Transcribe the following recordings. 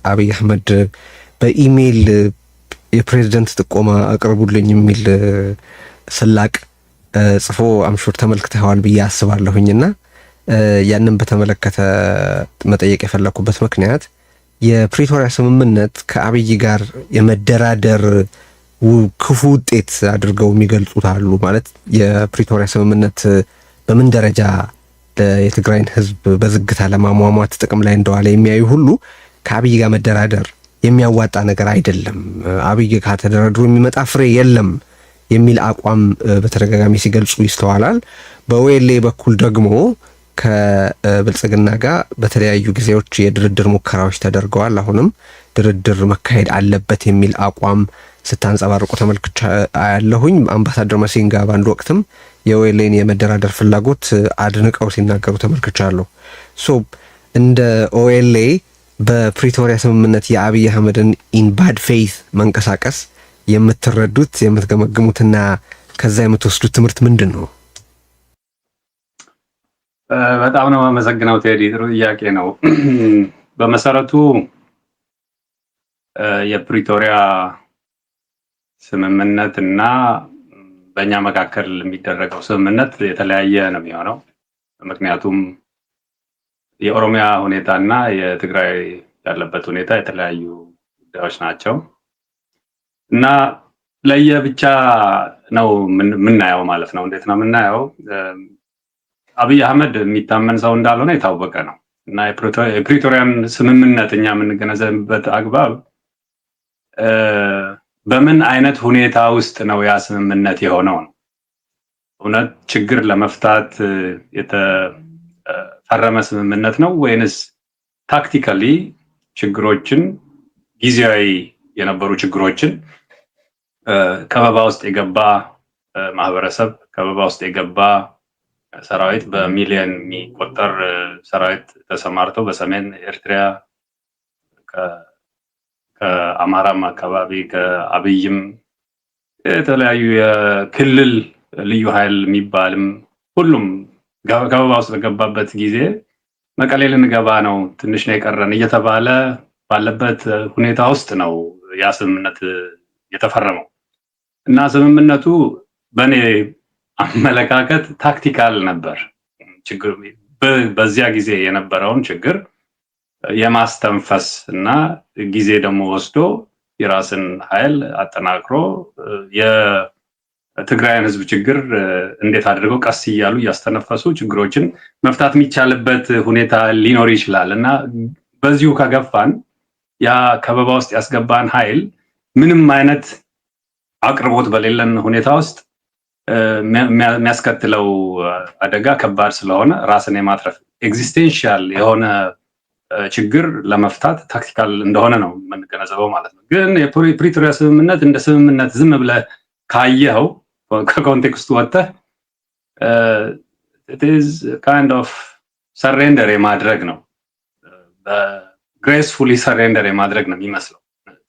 አብይ አህመድ በኢሜል የፕሬዝዳንት ጥቆማ አቅርቡልኝ የሚል ስላቅ ጽፎ አምሹር ተመልክተዋል ብዬ አስባለሁኝና ያንን በተመለከተ መጠየቅ የፈለኩበት ምክንያት የፕሪቶሪያ ስምምነት ከአብይ ጋር የመደራደር ክፉ ውጤት አድርገው የሚገልጹት አሉ። ማለት የፕሪቶሪያ ስምምነት በምን ደረጃ የትግራይን ሕዝብ በዝግታ ለማሟሟት ጥቅም ላይ እንደዋለ የሚያዩ ሁሉ ከአብይ ጋር መደራደር የሚያዋጣ ነገር አይደለም፣ አብይ ጋር ተደራድሮ የሚመጣ ፍሬ የለም የሚል አቋም በተደጋጋሚ ሲገልጹ ይስተዋላል። በኦኤልኤ በኩል ደግሞ ከብልጽግና ጋር በተለያዩ ጊዜዎች የድርድር ሙከራዎች ተደርገዋል። አሁንም ድርድር መካሄድ አለበት የሚል አቋም ስታንጸባርቁ ተመልክቻ ያለሁኝ። አምባሳደር መሲንጋ በአንድ ወቅትም የኦኤልኤን የመደራደር ፍላጎት አድንቀው ሲናገሩ ተመልክቻለሁ። ሶ እንደ ኦኤልኤ በፕሪቶሪያ ስምምነት የአብይ አህመድን ኢን ባድ ፌይት መንቀሳቀስ የምትረዱት የምትገመግሙትና ከዛ የምትወስዱት ትምህርት ምንድን ነው? በጣም ነው አመሰግናው ቴዲ፣ ጥሩ ጥያቄ ነው። በመሰረቱ የፕሪቶሪያ ስምምነት እና በእኛ መካከል የሚደረገው ስምምነት የተለያየ ነው የሚሆነው። ምክንያቱም የኦሮሚያ ሁኔታና የትግራይ ያለበት ሁኔታ የተለያዩ ጉዳዮች ናቸው እና ለየብቻ ነው የምናየው ማለት ነው። እንዴት ነው የምናየው? አብይ አህመድ የሚታመን ሰው እንዳልሆነ የታወቀ ነው እና የፕሪቶሪያን ስምምነት እኛ የምንገነዘብበት አግባብ በምን አይነት ሁኔታ ውስጥ ነው ያ ስምምነት የሆነው ነው። እውነት ችግር ለመፍታት የተፈረመ ስምምነት ነው ወይንስ ታክቲካሊ ችግሮችን፣ ጊዜያዊ የነበሩ ችግሮችን ከበባ ውስጥ የገባ ማህበረሰብ፣ ከበባ ውስጥ የገባ ሰራዊት፣ በሚሊዮን የሚቆጠር ሰራዊት ተሰማርተው በሰሜን ኤርትራ ከአማራም አካባቢ ከአብይም የተለያዩ የክልል ልዩ ኃይል የሚባልም ሁሉም ከበባ ውስጥ በገባበት ጊዜ መቀሌ ልንገባ ነው፣ ትንሽ ነው የቀረን እየተባለ ባለበት ሁኔታ ውስጥ ነው ያ ስምምነት የተፈረመው እና ስምምነቱ በእኔ አመለካከት ታክቲካል ነበር። ችግር በዚያ ጊዜ የነበረውን ችግር የማስተንፈስ እና ጊዜ ደግሞ ወስዶ የራስን ኃይል አጠናክሮ የትግራይን ሕዝብ ችግር እንዴት አድርገው ቀስ እያሉ እያስተነፈሱ ችግሮችን መፍታት የሚቻልበት ሁኔታ ሊኖር ይችላል እና በዚሁ ከገፋን ያ ከበባ ውስጥ ያስገባን ኃይል ምንም አይነት አቅርቦት በሌለን ሁኔታ ውስጥ የሚያስከትለው አደጋ ከባድ ስለሆነ ራስን የማትረፍ ኤግዚስቴንሻል የሆነ ችግር ለመፍታት ታክቲካል እንደሆነ ነው የምንገነዘበው ማለት ነው። ግን የፕሪቶሪያ ስምምነት እንደ ስምምነት ዝም ብለህ ካየኸው ከኮንቴክስቱ ወጥተህ it is kind of surrender የማድረግ ነው። በግሬስፉሊ surrender የማድረግ ነው የሚመስለው።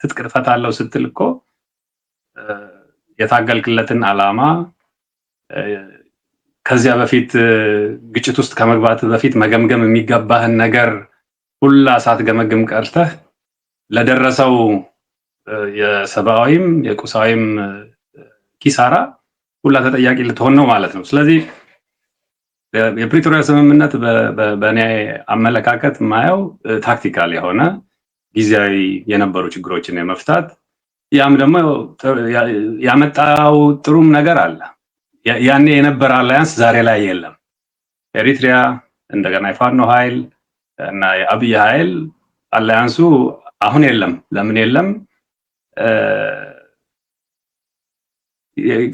ትጥቅ እፈታለሁ ስትል እኮ የታገልክለትን ዓላማ ከዚያ በፊት ግጭት ውስጥ ከመግባት በፊት መገምገም የሚገባህን ነገር ሁላ ሳትገመግም ቀርተህ ለደረሰው የሰብአዊም የቁሳዊም ኪሳራ ሁላ ተጠያቂ ልትሆን ነው ማለት ነው። ስለዚህ የፕሪቶሪያ ስምምነት በእኔ አመለካከት ማየው ታክቲካል የሆነ ጊዜያዊ የነበሩ ችግሮችን የመፍታት ያም ደግሞ ያመጣው ጥሩም ነገር አለ። ያኔ የነበረ አላያንስ ዛሬ ላይ የለም። ኤሪትሪያ እንደገና የፋኖ ኃይል እና የአብይ ኃይል አላያንሱ አሁን የለም። ለምን የለም?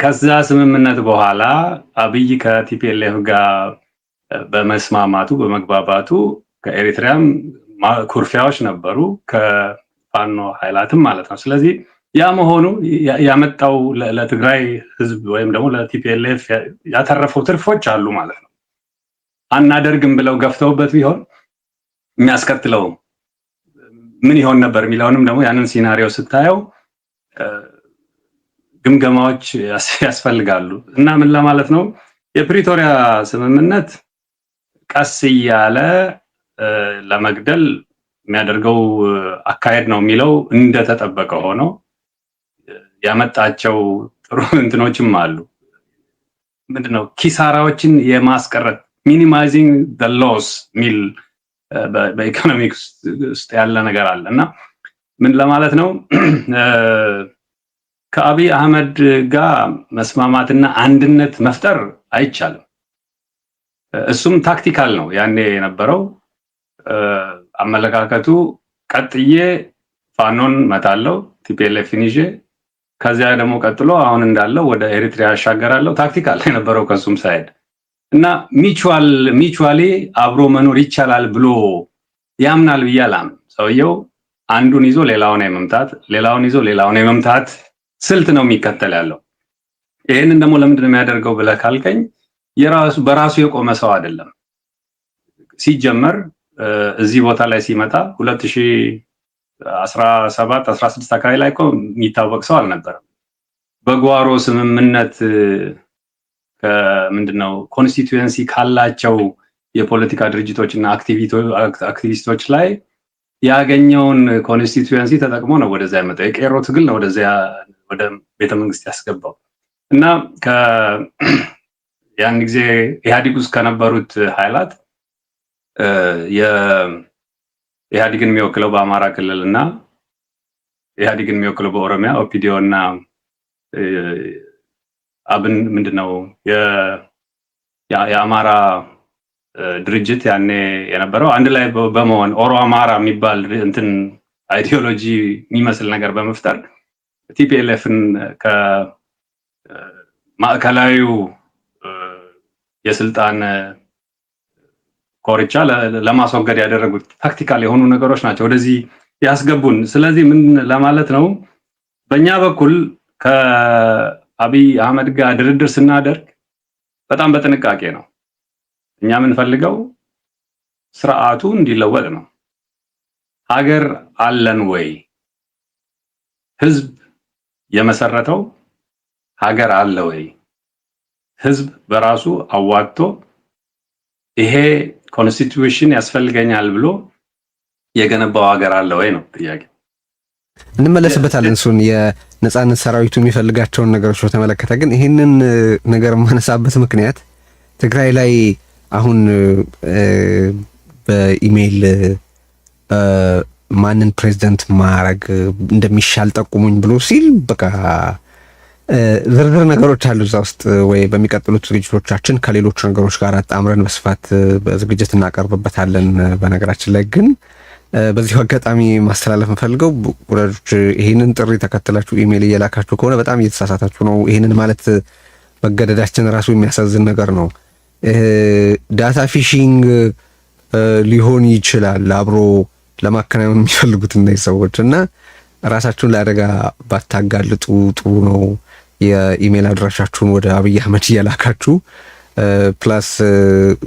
ከዛ ስምምነት በኋላ አብይ ከቲፒኤልኤፍ ጋር በመስማማቱ በመግባባቱ ከኤሪትሪያም ኩርፊያዎች ነበሩ፣ ከፋኖ ኃይላትም ማለት ነው። ስለዚህ ያ መሆኑ ያመጣው ለትግራይ ህዝብ ወይም ደግሞ ለቲፒኤልኤፍ ያተረፈው ትርፎች አሉ ማለት ነው። አናደርግም ብለው ገፍተውበት ቢሆን የሚያስከትለው ምን ይሆን ነበር የሚለውንም ደግሞ ያንን ሲናሪዮ ስታየው ግምገማዎች ያስፈልጋሉ እና ምን ለማለት ነው የፕሪቶሪያ ስምምነት ቀስ እያለ ለመግደል የሚያደርገው አካሄድ ነው የሚለው እንደተጠበቀ ሆኖ ያመጣቸው ጥሩ እንትኖችም አሉ። ምንድነው ኪሳራዎችን የማስቀረት ሚኒማይዚንግ ዘ ሎስ ሚል በኢኮኖሚክስ ውስጥ ያለ ነገር አለ እና ምን ለማለት ነው ከአብይ አህመድ ጋር መስማማትና አንድነት መፍጠር አይቻልም። እሱም ታክቲካል ነው ያኔ የነበረው አመለካከቱ ቀጥዬ ፋኖን መታለው ቲፒኤልኤፍን ይዤ ከዚያ ደግሞ ቀጥሎ አሁን እንዳለው ወደ ኤሪትሪያ ያሻገራለው ታክቲካል የነበረው ከሱም ሳይድ እና ሚቹዋሊ አብሮ መኖር ይቻላል ብሎ ያምናል ብዬ አላምንም። ሰውየው አንዱን ይዞ ሌላውን የመምታት ሌላውን ይዞ ሌላውን የመምታት ስልት ነው የሚከተል ያለው። ይሄንን ደግሞ ለምንድን ነው የሚያደርገው ብለህ ካልከኝ በራሱ የቆመ ሰው አይደለም። ሲጀመር እዚህ ቦታ ላይ ሲመጣ 2017 16 አካባቢ ላይ እኮ የሚታወቅ ሰው አልነበረም። በጓሮ ስምምነት ከምንድነው ኮንስቲትዩዌንሲ ካላቸው የፖለቲካ ድርጅቶችና አክቲቪስቶች ላይ ያገኘውን ኮንስቲትዩዌንሲ ተጠቅሞ ነው ወደዛ ያመጣው። የቄሮ ትግል ነው ወደዛ ወደ ቤተ መንግስት ያስገባው እና ያን ጊዜ ኢህአዲግ ውስጥ ከነበሩት ኃይላት ኢህአዲግን የሚወክለው በአማራ ክልል እና ኢህአዲግን የሚወክለው በኦሮሚያ ኦፒዲዮ እና አብን ምንድነው የአማራ ድርጅት ያኔ የነበረው አንድ ላይ በመሆን ኦሮ አማራ የሚባል እንትን አይዲዮሎጂ የሚመስል ነገር በመፍጠር ቲፒኤልኤፍን ከማዕከላዊው የስልጣን ኮርቻ ለማስወገድ ያደረጉት ታክቲካል የሆኑ ነገሮች ናቸው ወደዚህ ያስገቡን። ስለዚህ ምን ለማለት ነው በእኛ በኩል ከአብይ አህመድ ጋር ድርድር ስናደርግ በጣም በጥንቃቄ ነው። እኛ የምንፈልገው ስርዓቱ እንዲለወጥ ነው። ሀገር አለን ወይ? ህዝብ የመሰረተው ሀገር አለ ወይ? ህዝብ በራሱ አዋጥቶ ይሄ ኮንስቲትዩሽን ያስፈልገኛል ብሎ የገነባው ሀገር አለ ወይ ነው ጥያቄ። እንመለስበታለን። እሱን የነጻነት ሰራዊቱ የሚፈልጋቸውን ነገሮች በተመለከተ ግን ይህንን ነገር የማነሳበት ምክንያት ትግራይ ላይ አሁን በኢሜይል ማንን ፕሬዝዳንት ማድረግ እንደሚሻል ጠቁሙኝ ብሎ ሲል በቃ ዝርዝር ነገሮች አሉ እዛ ውስጥ። ወይ በሚቀጥሉት ዝግጅቶቻችን ከሌሎች ነገሮች ጋር አጣምረን በስፋት በዝግጅት እናቀርብበታለን። በነገራችን ላይ ግን በዚሁ አጋጣሚ ማስተላለፍ የምፈልገው ወዳጆች ይህንን ጥሪ ተከትላችሁ ኢሜይል እየላካችሁ ከሆነ በጣም እየተሳሳታችሁ ነው። ይህንን ማለት መገደዳችን ራሱ የሚያሳዝን ነገር ነው። ዳታ ፊሺንግ ሊሆን ይችላል አብሮ ለማከናወን የሚፈልጉት እነዚህ ሰዎች እና ራሳችሁን ለአደጋ ባታጋልጡ ጥሩ ነው። የኢሜል አድራሻችሁን ወደ አብይ አህመድ እየላካችሁ ፕላስ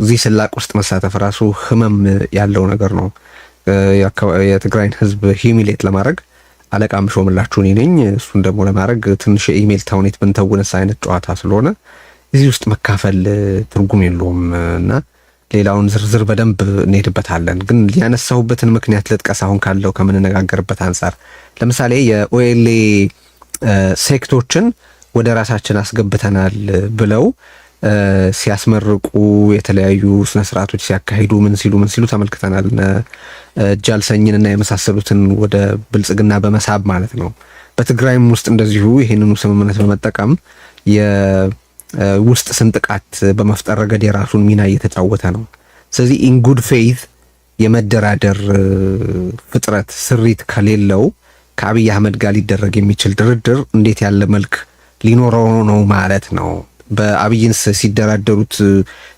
እዚህ ስላቅ ውስጥ መሳተፍ ራሱ ህመም ያለው ነገር ነው። የትግራይን ህዝብ ሂሚሌት ለማድረግ አለቃ ምሾምላችሁ እኔ ነኝ። እሱን ደግሞ ለማድረግ ትንሽ የኢሜል ተውኔት ብንተውንስ አይነት ጨዋታ ስለሆነ እዚህ ውስጥ መካፈል ትርጉም የለውም እና ሌላውን ዝርዝር በደንብ እንሄድበታለን። ግን ያነሳሁበትን ምክንያት ልጥቀስ። አሁን ካለው ከምንነጋገርበት አንጻር ለምሳሌ የኦኤልኤ ሴክቶችን ወደ ራሳችን አስገብተናል ብለው ሲያስመርቁ የተለያዩ ስነ ስርዓቶች ሲያካሂዱ ምን ሲሉ ተመልክተናል። ጃልሰኝንና የመሳሰሉትን ወደ ብልጽግና በመሳብ ማለት ነው። በትግራይም ውስጥ እንደዚሁ ይህንኑ ስምምነት በመጠቀም የውስጥ ስንጥቃት በመፍጠር ረገድ የራሱን ሚና እየተጫወተ ነው። ስለዚህ ኢን ጉድ ፌይዝ የመደራደር ፍጥረት ስሪት ከሌለው ከአብይ አህመድ ጋር ሊደረግ የሚችል ድርድር እንዴት ያለ መልክ ሊኖረው ነው ማለት ነው? በአብይንስ ሲደራደሩት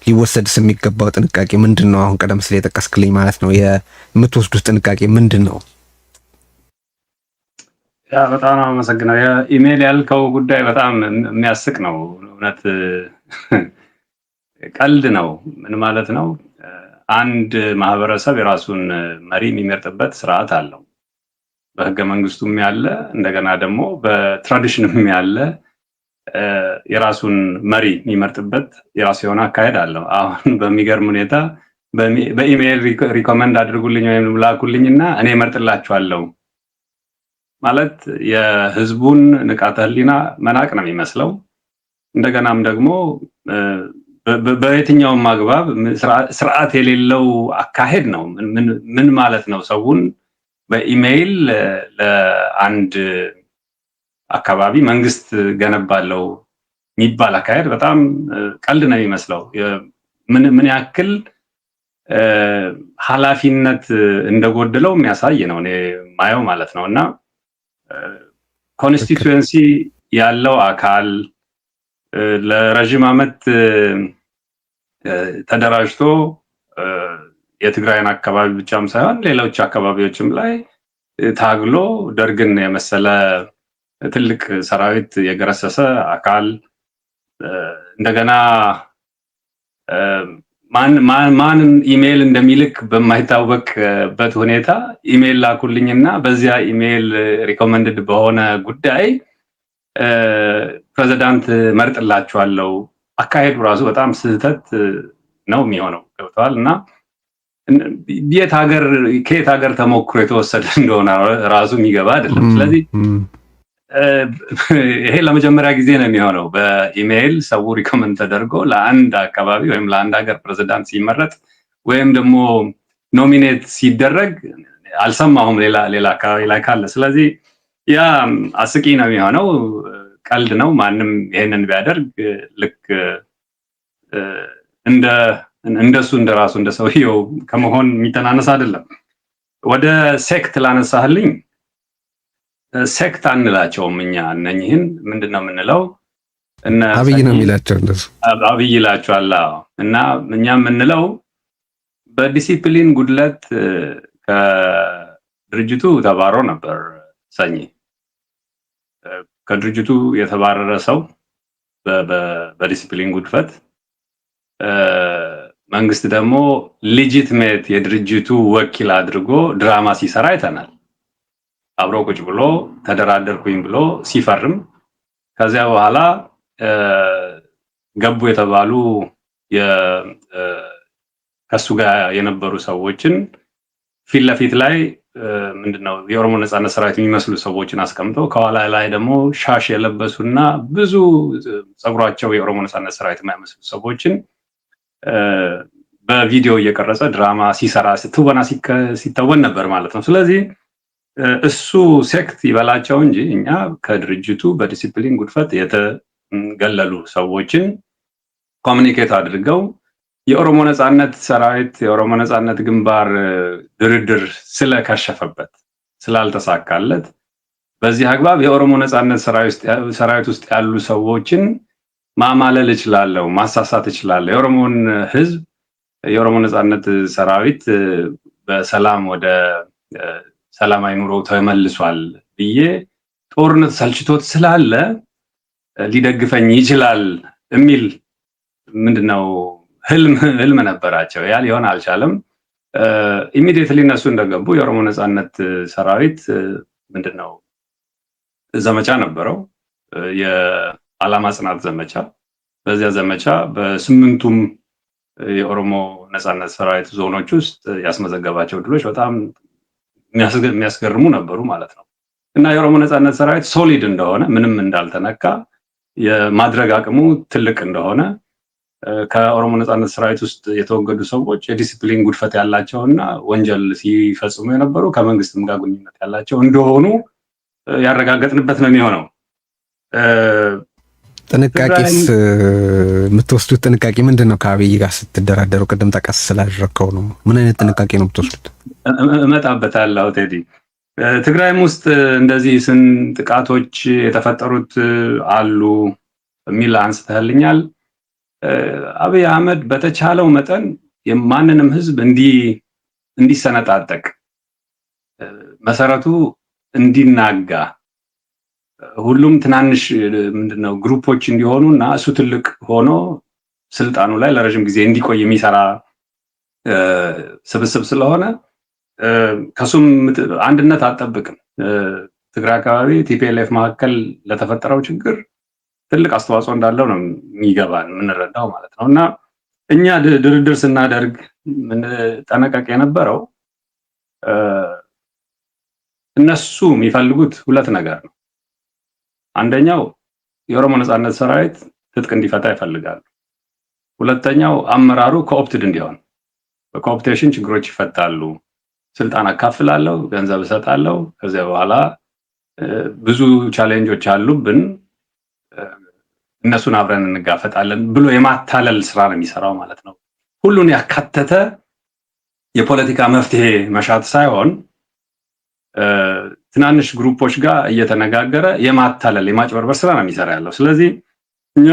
ሊወሰድስ የሚገባው ጥንቃቄ ምንድን ነው? አሁን ቀደም ሲል የጠቀስክልኝ ማለት ነው የምትወስዱት ጥንቃቄ ምንድን ነው? ያ በጣም አመሰግናለሁ። የኢሜል ያልከው ጉዳይ በጣም የሚያስቅ ነው። እውነት ቀልድ ነው። ምን ማለት ነው? አንድ ማህበረሰብ የራሱን መሪ የሚመርጥበት ስርዓት አለው። በህገ መንግስቱም ያለ እንደገና ደግሞ በትራዲሽንም ያለ የራሱን መሪ የሚመርጥበት የራሱ የሆነ አካሄድ አለው። አሁን በሚገርም ሁኔታ በኢሜይል ሪኮመንድ አድርጉልኝ ወይም ላኩልኝና እኔ እመርጥላችኋለሁ ማለት የህዝቡን ንቃተ ህሊና መናቅ ነው የሚመስለው። እንደገናም ደግሞ በየትኛውም አግባብ ስርዓት የሌለው አካሄድ ነው። ምን ማለት ነው? ሰውን በኢሜይል ለአንድ አካባቢ መንግስት ገነባለው የሚባል አካሄድ በጣም ቀልድ ነው የሚመስለው። ምን ያክል ኃላፊነት እንደጎደለው የሚያሳይ ነው እኔ ማየው ማለት ነው። እና ኮንስቲትዩንሲ ያለው አካል ለረጅም ዓመት ተደራጅቶ የትግራይን አካባቢ ብቻም ሳይሆን ሌሎች አካባቢዎችም ላይ ታግሎ ደርግን የመሰለ ትልቅ ሰራዊት የገረሰሰ አካል እንደገና ማን ኢሜይል እንደሚልክ በማይታወቅበት ሁኔታ ኢሜይል ላኩልኝና በዚያ ኢሜይል ሪኮመንድድ በሆነ ጉዳይ ፕሬዝዳንት መርጥላችኋለሁ። አካሄዱ ራሱ በጣም ስህተት ነው የሚሆነው። ገብተዋል። እና ከየት ሀገር ተሞክሮ የተወሰደ እንደሆነ ራሱ የሚገባ አይደለም። ስለዚህ ይሄ ለመጀመሪያ ጊዜ ነው የሚሆነው በኢሜይል ሰው ሪኮመንድ ተደርጎ ለአንድ አካባቢ ወይም ለአንድ ሀገር ፕሬዝዳንት ሲመረጥ ወይም ደግሞ ኖሚኔት ሲደረግ አልሰማሁም ሌላ አካባቢ ላይ ካለ። ስለዚህ ያ አስቂ ነው የሚሆነው። ቀልድ ነው። ማንም ይሄንን ቢያደርግ ልክ እንደሱ እንደራሱ እንደ ሰውየው ከመሆን የሚተናነስ አይደለም። ወደ ሴክት ላነሳህልኝ፣ ሴክት አንላቸውም እኛ እነኝህን ምንድነው የምንለው? አብይ ነው የሚላቸው እንደሱ አብይ ይላቸዋል። እና እኛ የምንለው በዲሲፕሊን ጉድለት ከድርጅቱ ተባሮ ነበር ሰኚ። ከድርጅቱ የተባረረ ሰው በዲሲፕሊን ጉድፈት መንግስት ደግሞ ሌጂቲሜት የድርጅቱ ወኪል አድርጎ ድራማ ሲሰራ አይተናል። አብሮ ቁጭ ብሎ ተደራደርኩኝ ብሎ ሲፈርም ከዚያ በኋላ ገቡ የተባሉ ከሱ ጋር የነበሩ ሰዎችን ፊት ለፊት ላይ ምንድነው የኦሮሞ ነጻነት ሰራዊት የሚመስሉ ሰዎችን አስቀምጠው ከኋላ ላይ ደግሞ ሻሽ የለበሱና ብዙ ጸጉራቸው የኦሮሞ ነጻነት ሰራዊት የማይመስሉ ሰዎችን በቪዲዮ እየቀረጸ ድራማ ሲሰራ ትወና ሲተወን ነበር ማለት ነው። ስለዚህ እሱ ሴክት ይበላቸው እንጂ እኛ ከድርጅቱ በዲሲፕሊን ጉድፈት የተገለሉ ሰዎችን ኮሚኒኬት አድርገው የኦሮሞ ነጻነት ሰራዊት የኦሮሞ ነጻነት ግንባር ድርድር ስለከሸፈበት ስላልተሳካለት በዚህ አግባብ የኦሮሞ ነጻነት ሰራዊት ውስጥ ያሉ ሰዎችን ማማለል እችላለሁ፣ ማሳሳት እችላለሁ፣ የኦሮሞን ህዝብ የኦሮሞ ነጻነት ሰራዊት በሰላም ወደ ሰላማዊ ኑሮ ተመልሷል ብዬ ጦርነት ሰልችቶት ስላለ ሊደግፈኝ ይችላል የሚል ምንድነው ህልም ነበራቸው። ያ ሊሆን አልቻለም። ኢሚዲየትሊ እነሱ እንደገቡ የኦሮሞ ነጻነት ሰራዊት ምንድነው ዘመቻ ነበረው፣ የዓላማ ጽናት ዘመቻ። በዚያ ዘመቻ በስምንቱም የኦሮሞ ነጻነት ሰራዊት ዞኖች ውስጥ ያስመዘገባቸው ድሎች በጣም የሚያስገርሙ ነበሩ ማለት ነው። እና የኦሮሞ ነጻነት ሰራዊት ሶሊድ እንደሆነ ምንም እንዳልተነካ የማድረግ አቅሙ ትልቅ እንደሆነ ከኦሮሞ ነጻነት ሰራዊት ውስጥ የተወገዱ ሰዎች የዲሲፕሊን ጉድፈት ያላቸውና ወንጀል ሲፈጽሙ የነበሩ ከመንግስትም ጋር ግንኙነት ያላቸው እንደሆኑ ያረጋገጥንበት ነው የሚሆነው። ጥንቃቄስ የምትወስዱት ጥንቃቄ ምንድን ነው? ከአብይ ጋር ስትደራደሩ ቅድም ጠቀስ ስላደረግከው ነው። ምን አይነት ጥንቃቄ ነው የምትወስዱት? እመጣበታለሁ ቴዲ። ትግራይም ውስጥ እንደዚህ ጥቃቶች የተፈጠሩት አሉ የሚል አንስተህልኛል። አብይ አህመድ በተቻለው መጠን የማንንም ህዝብ እንዲሰነጣጠቅ መሰረቱ እንዲናጋ ሁሉም ትናንሽ ምንድነው ግሩፖች እንዲሆኑ እና እሱ ትልቅ ሆኖ ስልጣኑ ላይ ለረጅም ጊዜ እንዲቆይ የሚሰራ ስብስብ ስለሆነ ከሱም አንድነት አጠብቅም። ትግራይ አካባቢ ቲፒኤልኤፍ መካከል ለተፈጠረው ችግር ትልቅ አስተዋጽኦ እንዳለው ነው የሚገባን የምንረዳው ማለት ነው። እና እኛ ድርድር ስናደርግ ምን ጠነቀቅ የነበረው እነሱ የሚፈልጉት ሁለት ነገር ነው። አንደኛው የኦሮሞ ነጻነት ሰራዊት ትጥቅ እንዲፈታ ይፈልጋሉ። ሁለተኛው አመራሩ ኮኦፕትድ እንዲሆን፣ በኮኦፕቴሽን ችግሮች ይፈታሉ፣ ስልጣን አካፍላለሁ፣ ገንዘብ እሰጣለሁ፣ ከዚያ በኋላ ብዙ ቻሌንጆች አሉብን እነሱን አብረን እንጋፈጣለን ብሎ የማታለል ስራ ነው የሚሰራው ማለት ነው። ሁሉን ያካተተ የፖለቲካ መፍትሄ መሻት ሳይሆን ትናንሽ ግሩፖች ጋር እየተነጋገረ የማታለል የማጭበርበር ስራ ነው የሚሰራ ያለው። ስለዚህ እኛ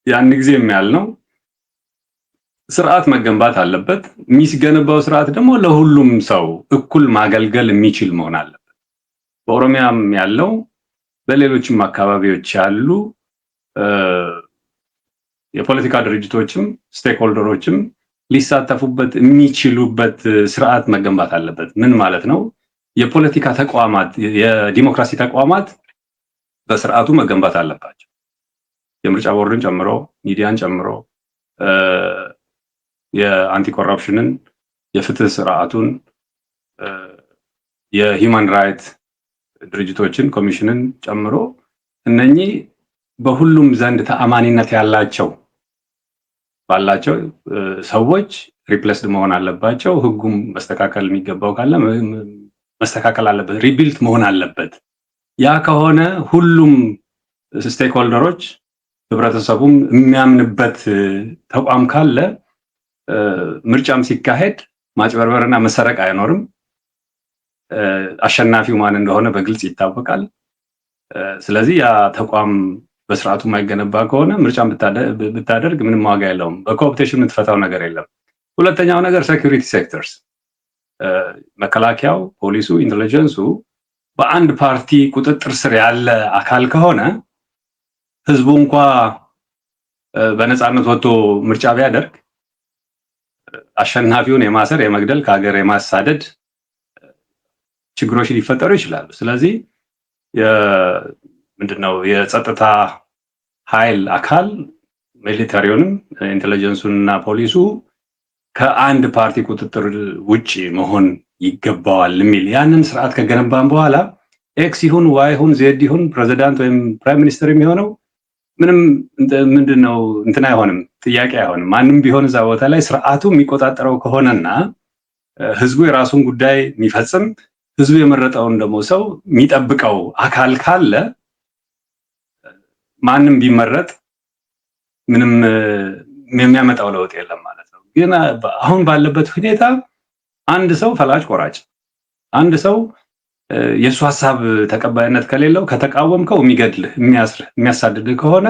ያን ጊዜም ያልነው ስርዓት መገንባት አለበት። የሚገነባው ስርዓት ደግሞ ለሁሉም ሰው እኩል ማገልገል የሚችል መሆን አለበት። በኦሮሚያም ያለው በሌሎችም አካባቢዎች ያሉ የፖለቲካ ድርጅቶችም ስቴክሆልደሮችም ሊሳተፉበት የሚችሉበት ስርዓት መገንባት አለበት። ምን ማለት ነው? የፖለቲካ ተቋማት፣ የዲሞክራሲ ተቋማት በስርዓቱ መገንባት አለባቸው። የምርጫ ቦርድን ጨምሮ፣ ሚዲያን ጨምሮ፣ የአንቲ ኮረፕሽንን፣ የፍትህ ስርዓቱን፣ የሂውማን ራይት ድርጅቶችን ኮሚሽንን ጨምሮ እነኚህ በሁሉም ዘንድ ተአማኒነት ያላቸው ባላቸው ሰዎች ሪፕሌስድ መሆን አለባቸው። ህጉም መስተካከል የሚገባው ካለ መስተካከል አለበት፣ ሪቢልት መሆን አለበት። ያ ከሆነ ሁሉም ስቴክሆልደሮች ህብረተሰቡም የሚያምንበት ተቋም ካለ ምርጫም ሲካሄድ ማጭበርበርና መሰረቅ አይኖርም። አሸናፊው ማን እንደሆነ በግልጽ ይታወቃል። ስለዚህ ያ ተቋም በስርዓቱ የማይገነባ ከሆነ ምርጫም ብታደርግ ምንም ዋጋ የለውም። በኮኦፕቴሽን የምትፈታው ነገር የለም። ሁለተኛው ነገር ሴኩሪቲ ሴክተርስ፣ መከላከያው፣ ፖሊሱ፣ ኢንተለጀንሱ በአንድ ፓርቲ ቁጥጥር ስር ያለ አካል ከሆነ ህዝቡ እንኳ በነፃነት ወጥቶ ምርጫ ቢያደርግ አሸናፊውን የማሰር፣ የመግደል፣ ከሀገር የማሳደድ ችግሮች ሊፈጠሩ ይችላሉ። ስለዚህ ምንድነው የጸጥታ ኃይል አካል ሚሊታሪውንም ኢንተለጀንሱንና ፖሊሱ ከአንድ ፓርቲ ቁጥጥር ውጪ መሆን ይገባዋል የሚል ያንን ስርዓት ከገነባን በኋላ ኤክስ ይሁን ዋይ ይሁን ዜድ ይሁን ፕሬዚዳንት ወይም ፕራይም ሚኒስተር የሚሆነው ምንም ምንድነው እንትን አይሆንም፣ ጥያቄ አይሆንም። ማንም ቢሆን እዛ ቦታ ላይ ስርዓቱ የሚቆጣጠረው ከሆነና ህዝቡ የራሱን ጉዳይ የሚፈጽም ህዝቡ የመረጠውን ደግሞ ሰው የሚጠብቀው አካል ካለ ማንም ቢመረጥ ምንም የሚያመጣው ለውጥ የለም ማለት ነው። ግን አሁን ባለበት ሁኔታ አንድ ሰው ፈላጭ ቆራጭ፣ አንድ ሰው የሱ ሐሳብ ተቀባይነት ከሌለው ከተቃወምከው የሚገድልህ፣ የሚያስርህ፣ የሚያሳድድህ ከሆነ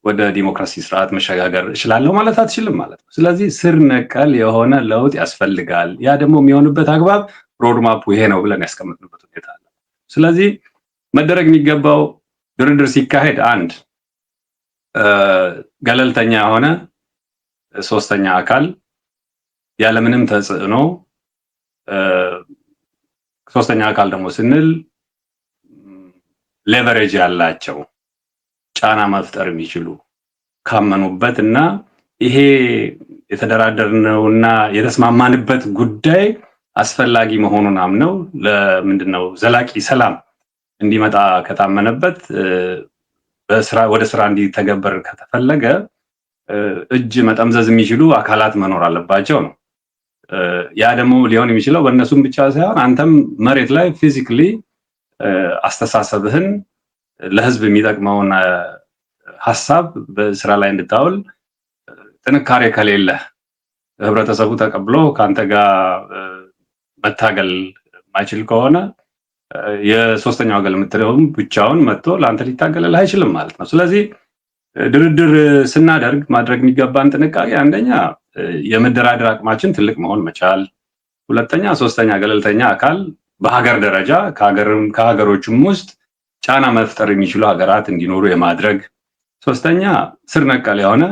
ወደ ዲሞክራሲ ስርዓት መሸጋገር እችላለሁ ማለት አትችልም ማለት ነው። ስለዚህ ስር ነቀል የሆነ ለውጥ ያስፈልጋል። ያ ደግሞ የሚሆንበት አግባብ ሮድማፑ ይሄ ነው ብለን ያስቀምጥንበት ሁኔታ አለ። ስለዚህ መደረግ የሚገባው ድርድር ሲካሄድ አንድ ገለልተኛ የሆነ ሶስተኛ አካል ያለምንም ተጽዕኖ፣ ሶስተኛ አካል ደግሞ ስንል ሌቨሬጅ ያላቸው ጫና መፍጠር የሚችሉ ካመኑበት እና ይሄ የተደራደርነውና የተስማማንበት ጉዳይ አስፈላጊ መሆኑን አምነው ለምንድነው ዘላቂ ሰላም እንዲመጣ ከታመነበት ወደ ስራ እንዲተገበር ከተፈለገ እጅ መጠምዘዝ የሚችሉ አካላት መኖር አለባቸው ነው። ያ ደግሞ ሊሆን የሚችለው በእነሱም ብቻ ሳይሆን አንተም መሬት ላይ ፊዚካሊ አስተሳሰብህን ለህዝብ የሚጠቅመውን ሐሳብ በስራ ላይ እንድታውል ጥንካሬ ከሌለ ህብረተሰቡ ተቀብሎ ካንተ ጋር መታገል ማይችል ከሆነ የሶስተኛው ወገን የምትለውም ብቻውን መጥቶ ለአንተ ሊታገልልህ አይችልም ማለት ነው። ስለዚህ ድርድር ስናደርግ ማድረግ የሚገባን ጥንቃቄ አንደኛ የመደራደር አቅማችን ትልቅ መሆን መቻል፣ ሁለተኛ ሶስተኛ ገለልተኛ አካል በሀገር ደረጃ ከሀገሮችም ውስጥ ጫና መፍጠር የሚችሉ ሀገራት እንዲኖሩ የማድረግ፣ ሶስተኛ ስር ነቀል የሆነ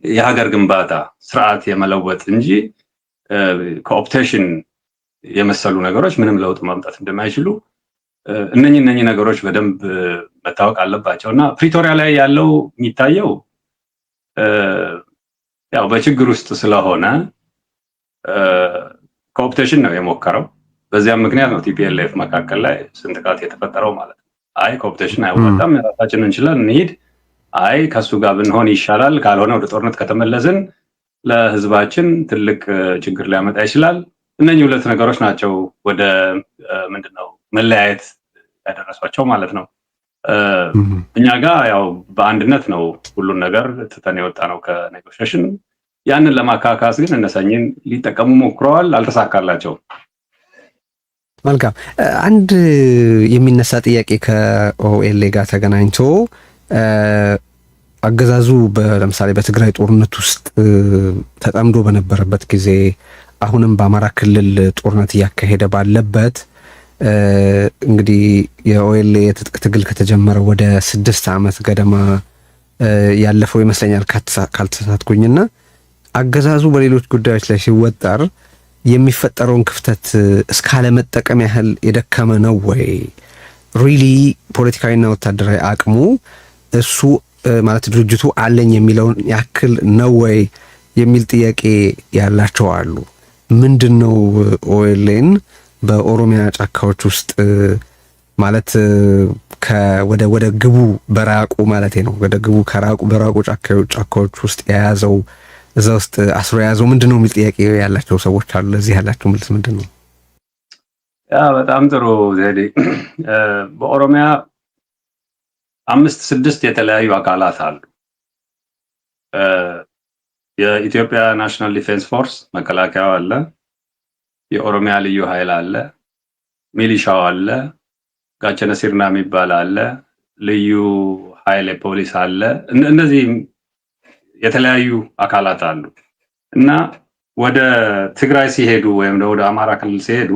የሀገር ግንባታ ስርዓት የመለወጥ እንጂ ኮኦፕቴሽን የመሰሉ ነገሮች ምንም ለውጥ ማምጣት እንደማይችሉ እነኚህ ነገሮች በደንብ መታወቅ አለባቸው እና ፕሪቶሪያ ላይ ያለው የሚታየው ያው በችግር ውስጥ ስለሆነ ኮኦፕቴሽን ነው የሞከረው። በዚያም ምክንያት ነው ቲፒኤልኤፍ መካከል ላይ ስንጥቃት የተፈጠረው ማለት ነው። አይ ኮኦፕቴሽን አይወጣም፣ የራሳችንን እንችላለን እንሂድ፣ አይ ከሱ ጋር ብንሆን ይሻላል፣ ካልሆነ ወደ ጦርነት ከተመለስን ለህዝባችን ትልቅ ችግር ሊያመጣ ይችላል። እነኚህ ሁለት ነገሮች ናቸው ወደ ምንድነው መለያየት ያደረሷቸው ማለት ነው። እኛ ጋር ያው በአንድነት ነው ሁሉን ነገር ትተን የወጣ ነው ከኔጎሽዬሽን። ያንን ለማካካስ ግን እነሰኝን ሊጠቀሙ ሞክረዋል፣ አልተሳካላቸውም። መልካም። አንድ የሚነሳ ጥያቄ ከኦኤልኤ ጋር ተገናኝቶ አገዛዙ ለምሳሌ በትግራይ ጦርነት ውስጥ ተጠምዶ በነበረበት ጊዜ አሁንም በአማራ ክልል ጦርነት እያካሄደ ባለበት እንግዲህ የኦኤልኤ የትጥቅ ትግል ከተጀመረ ወደ 6 ዓመት ገደማ ያለፈው ይመስለኛል ካልተሳትኩኝና አገዛዙ በሌሎች ጉዳዮች ላይ ሲወጠር የሚፈጠረውን ክፍተት እስካለመጠቀም ያህል የደከመ ነው ወይ? ሪሊ ፖለቲካዊና ወታደራዊ አቅሙ እሱ ማለት ድርጅቱ አለኝ የሚለውን ያክል ነው ወይ የሚል ጥያቄ ያላቸው አሉ። ምንድነው ኦኤልኤን በኦሮሚያ ጫካዎች ውስጥ ማለት ወደ ግቡ በራቁ ማለት ነው ወደ ግቡ በራቁ ጫካዎች ውስጥ የያዘው እዛ ውስጥ አስሮ የያዘው ምንድነው የሚል ጥያቄ ያላቸው ሰዎች አሉ። ለዚህ ያላቸው መልስ ምንድነው? ያ በጣም ጥሩ ዘዴ። በኦሮሚያ 5-6 የተለያዩ አካላት አሉ። የኢትዮጵያ ናሽናል ዲፌንስ ፎርስ መከላከያው አለ፣ የኦሮሚያ ልዩ ኃይል አለ፣ ሚሊሻው አለ፣ ጋቸነ ሲርና የሚባል አለ፣ ልዩ ኃይል ፖሊስ አለ። እነዚህ የተለያዩ አካላት አሉ እና ወደ ትግራይ ሲሄዱ ወይም ወደ አማራ ክልል ሲሄዱ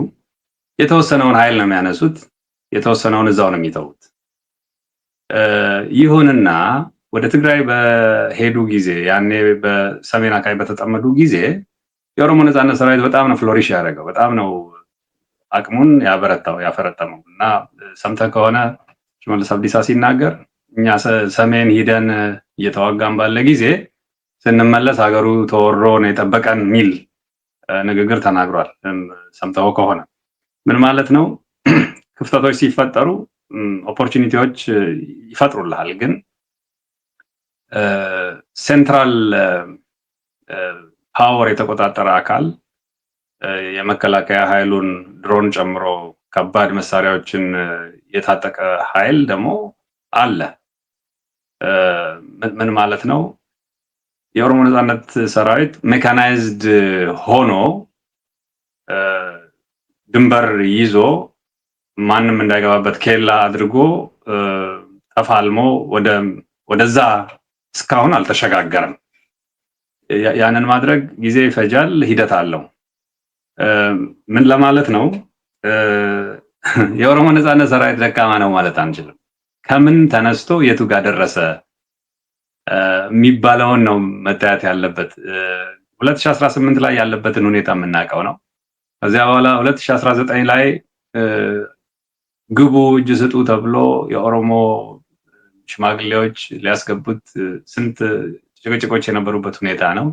የተወሰነውን ኃይል ነው የሚያነሱት፣ የተወሰነውን እዛው ነው የሚተዉት። ይሁንና ወደ ትግራይ በሄዱ ጊዜ ያኔ በሰሜን አካባቢ በተጠመዱ ጊዜ የኦሮሞ ነጻነት ሰራዊት በጣም ነው ፍሎሪሽ ያደረገው፣ በጣም ነው አቅሙን ያፈረጠመው እና ሰምተህ ከሆነ ሽመልስ አብዲሳ ሲናገር እኛ ሰሜን ሂደን እየተዋጋን ባለ ጊዜ ስንመለስ ሀገሩ ተወሮ ነው የጠበቀን ሚል ንግግር ተናግሯል። ሰምተው ከሆነ ምን ማለት ነው? ክፍተቶች ሲፈጠሩ ኦፖርቹኒቲዎች ይፈጥሩልሃል፣ ግን ሴንትራል ፓወር የተቆጣጠረ አካል የመከላከያ ኃይሉን ድሮን ጨምሮ ከባድ መሳሪያዎችን የታጠቀ ኃይል ደግሞ አለ። ምን ማለት ነው? የኦሮሞ ነጻነት ሰራዊት ሜካናይዝድ ሆኖ ድንበር ይዞ ማንም እንዳይገባበት ኬላ አድርጎ ተፋልሞ ወደዛ እስካሁን አልተሸጋገረም። ያንን ማድረግ ጊዜ ይፈጃል፣ ሂደት አለው። ምን ለማለት ነው? የኦሮሞ ነጻነት ሰራዊት ደካማ ነው ማለት አንችልም። ከምን ተነስቶ የቱ ጋር ደረሰ የሚባለውን ነው መታየት ያለበት። 2018 ላይ ያለበትን ሁኔታ የምናውቀው ነው። ከዚያ በኋላ 2019 ላይ ግቡ እጅ ስጡ ተብሎ የኦሮሞ ሽማግሌዎች ሊያስገቡት ስንት ጭቅጭቆች የነበሩበት ሁኔታ ነው።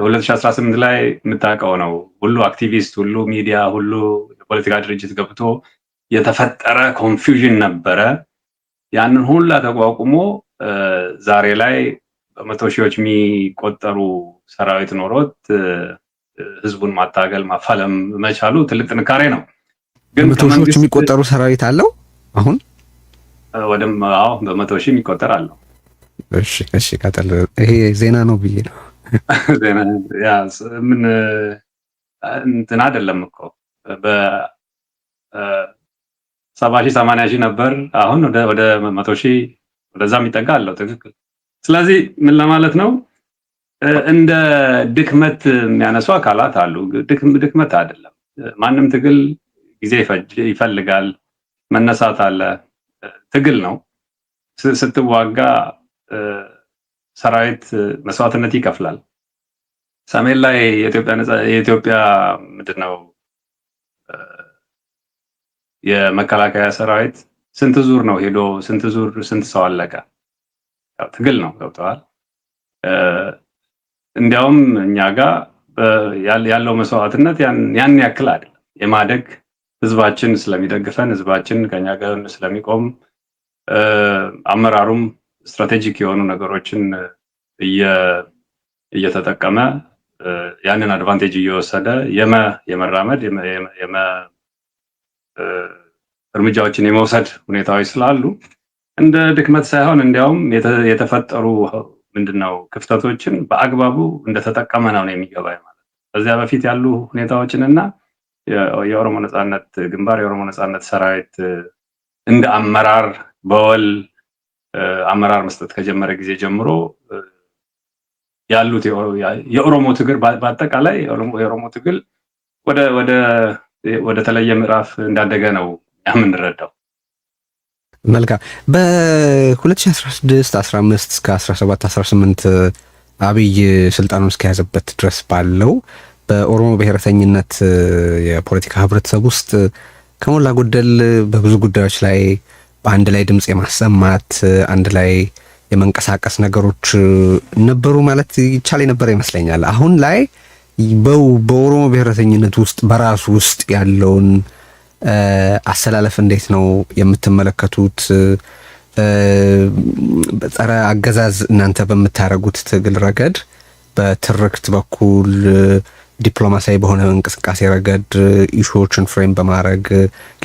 2018 ላይ የምታውቀው ነው። ሁሉ አክቲቪስት፣ ሁሉ ሚዲያ፣ ሁሉ የፖለቲካ ድርጅት ገብቶ የተፈጠረ ኮንፊውዥን ነበረ። ያንን ሁላ ተቋቁሞ ዛሬ ላይ በመቶ ሺዎች የሚቆጠሩ ሰራዊት ኖሮት ህዝቡን ማታገል ማፋለም መቻሉ ትልቅ ጥንካሬ ነው። ግን በመቶ ሺዎች የሚቆጠሩ ሰራዊት አለው አሁን በመቶ ሺህ የሚቆጠር አለው። እሺ ቀጥል። ይሄ ዜና ነው ብዬ ነው። ዜና ያ ምን እንትን አይደለም እኮ በ70 ሺህ 80 ሺህ ነበር። አሁን ወደ 100 ሺህ ወደዛ የሚጠጋ አለው። ትክክል። ስለዚህ ምን ለማለት ነው? እንደ ድክመት የሚያነሱ አካላት አሉ። ድክመት አይደለም። ማንም ትግል ጊዜ ይፈልጋል። መነሳት አለ። ትግል ነው። ስትዋጋ ሰራዊት መስዋዕትነት ይከፍላል። ሰሜን ላይ የኢትዮጵያ ምንድነው የመከላከያ ሰራዊት ስንት ዙር ነው ሄዶ ስንት ሰው አለቀ? ትግል ነው። ገብተዋል። እንዲያውም እኛ ጋር ያለው መስዋዕትነት ያን ያክል አይደለም። የማደግ ህዝባችን ስለሚደግፈን ህዝባችን ከኛ ጋር ስለሚቆም አመራሩም ስትራቴጂክ የሆኑ ነገሮችን እየተጠቀመ ያንን አድቫንቴጅ እየወሰደ የመራመድ እርምጃዎችን የመውሰድ ሁኔታዎች ስላሉ እንደ ድክመት ሳይሆን እንዲያውም የተፈጠሩ ምንድነው ክፍተቶችን በአግባቡ እንደተጠቀመ ነው የሚገባኝ ማለት ነው። ከዚያ በፊት ያሉ ሁኔታዎችንና የኦሮሞ ነጻነት ግንባር የኦሮሞ ነጻነት ሰራዊት እንደ አመራር በወል አመራር መስጠት ከጀመረ ጊዜ ጀምሮ ያሉት የኦሮሞ ትግል በአጠቃላይ የኦሮሞ ትግል ወደ ተለየ ምዕራፍ እንዳደገ ነው የምንረዳው። መልካም። በ2016 15 እስከ 17 18 አብይ ስልጣኑን እስከያዘበት ድረስ ባለው በኦሮሞ ብሔረተኝነት የፖለቲካ ህብረተሰብ ውስጥ ከሞላ ጎደል በብዙ ጉዳዮች ላይ በአንድ ላይ ድምጽ የማሰማት አንድ ላይ የመንቀሳቀስ ነገሮች ነበሩ ማለት ይቻል ነበር ይመስለኛል። አሁን ላይ በኦሮሞ ብሔረተኝነት ውስጥ በራሱ ውስጥ ያለውን አሰላለፍ እንዴት ነው የምትመለከቱት? በጸረ አገዛዝ እናንተ በምታደርጉት ትግል ረገድ በትርክት በኩል ዲፕሎማሲያዊ በሆነ እንቅስቃሴ ረገድ ኢሹዎችን ፍሬም በማድረግ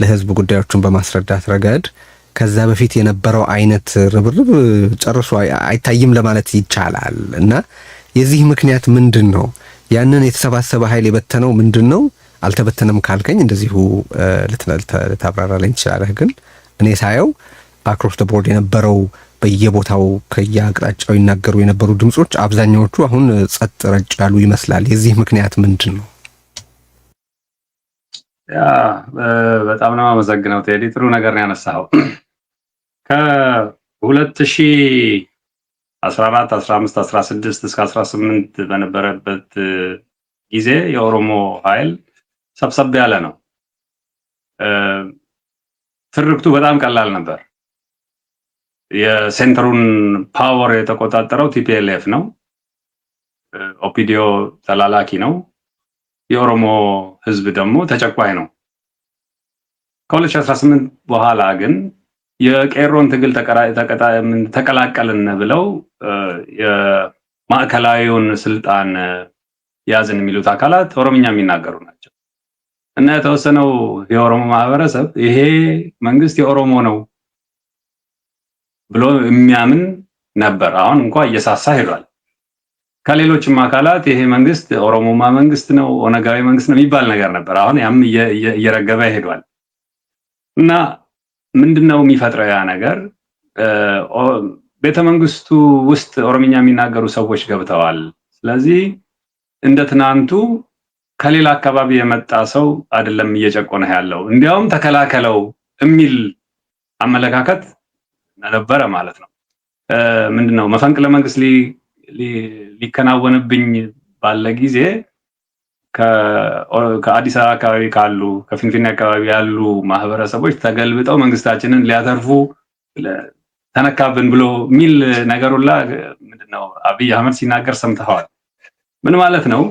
ለህዝብ ጉዳዮችን በማስረዳት ረገድ ከዛ በፊት የነበረው አይነት ርብርብ ጨርሶ አይታይም ለማለት ይቻላል እና የዚህ ምክንያት ምንድን ነው? ያንን የተሰባሰበ ኃይል የበተነው ምንድን ነው? አልተበተነም ካልከኝ እንደዚሁ ልታብራራልኝ ትችላለህ። ግን እኔ ሳየው አክሮስ ዘ ቦርድ የነበረው በየቦታው ከየአቅጣጫው ይናገሩ የነበሩ ድምጾች አብዛኛዎቹ አሁን ጸጥ ረጭ ያሉ ይመስላል። የዚህ ምክንያት ምንድን ነው? ያ በጣም ነው አመሰግነው ቴዲ፣ ጥሩ ነገር ነው ያነሳው። ከ2014 15 16 እስከ 18 በነበረበት ጊዜ የኦሮሞ ኃይል ሰብሰብ ያለ ነው። ትርክቱ በጣም ቀላል ነበር። የሴንተሩን ፓወር የተቆጣጠረው ቲፒኤልኤፍ ነው። ኦፒዲዮ ተላላኪ ነው። የኦሮሞ ህዝብ ደግሞ ተጨቋይ ነው። ከ2018 በኋላ ግን የቄሮን ትግል ተቀላቀልን ብለው የማዕከላዊውን ስልጣን ያዝን የሚሉት አካላት ኦሮምኛ የሚናገሩ ናቸው እና የተወሰነው የኦሮሞ ማህበረሰብ ይሄ መንግስት የኦሮሞ ነው ብሎ የሚያምን ነበር። አሁን እንኳን እየሳሳ ሄዷል። ከሌሎችም አካላት ይሄ መንግስት ኦሮሞማ መንግስት ነው፣ ኦነጋዊ መንግስት ነው የሚባል ነገር ነበር። አሁን ያም እየረገበ ሄዷል እና ምንድነው የሚፈጥረው ያ ነገር? ቤተመንግስቱ ውስጥ ኦሮምኛ የሚናገሩ ሰዎች ገብተዋል። ስለዚህ እንደ ትናንቱ ከሌላ አካባቢ የመጣ ሰው አይደለም እየጨቆነ ያለው፣ እንዲያውም ተከላከለው የሚል አመለካከት ነበረ ማለት ነው። ምንድነው መፈንቅለ መንግስት ሊከናወንብኝ ባለ ጊዜ ከአዲስ አበባ አካባቢ ካሉ ከፊንፊኔ አካባቢ ያሉ ማህበረሰቦች ተገልብጠው መንግስታችንን ሊያተርፉ ተነካብን ብሎ የሚል ነገሩላ ምንድነው አብይ አህመድ ሲናገር ሰምተዋል። ምን ማለት ነው?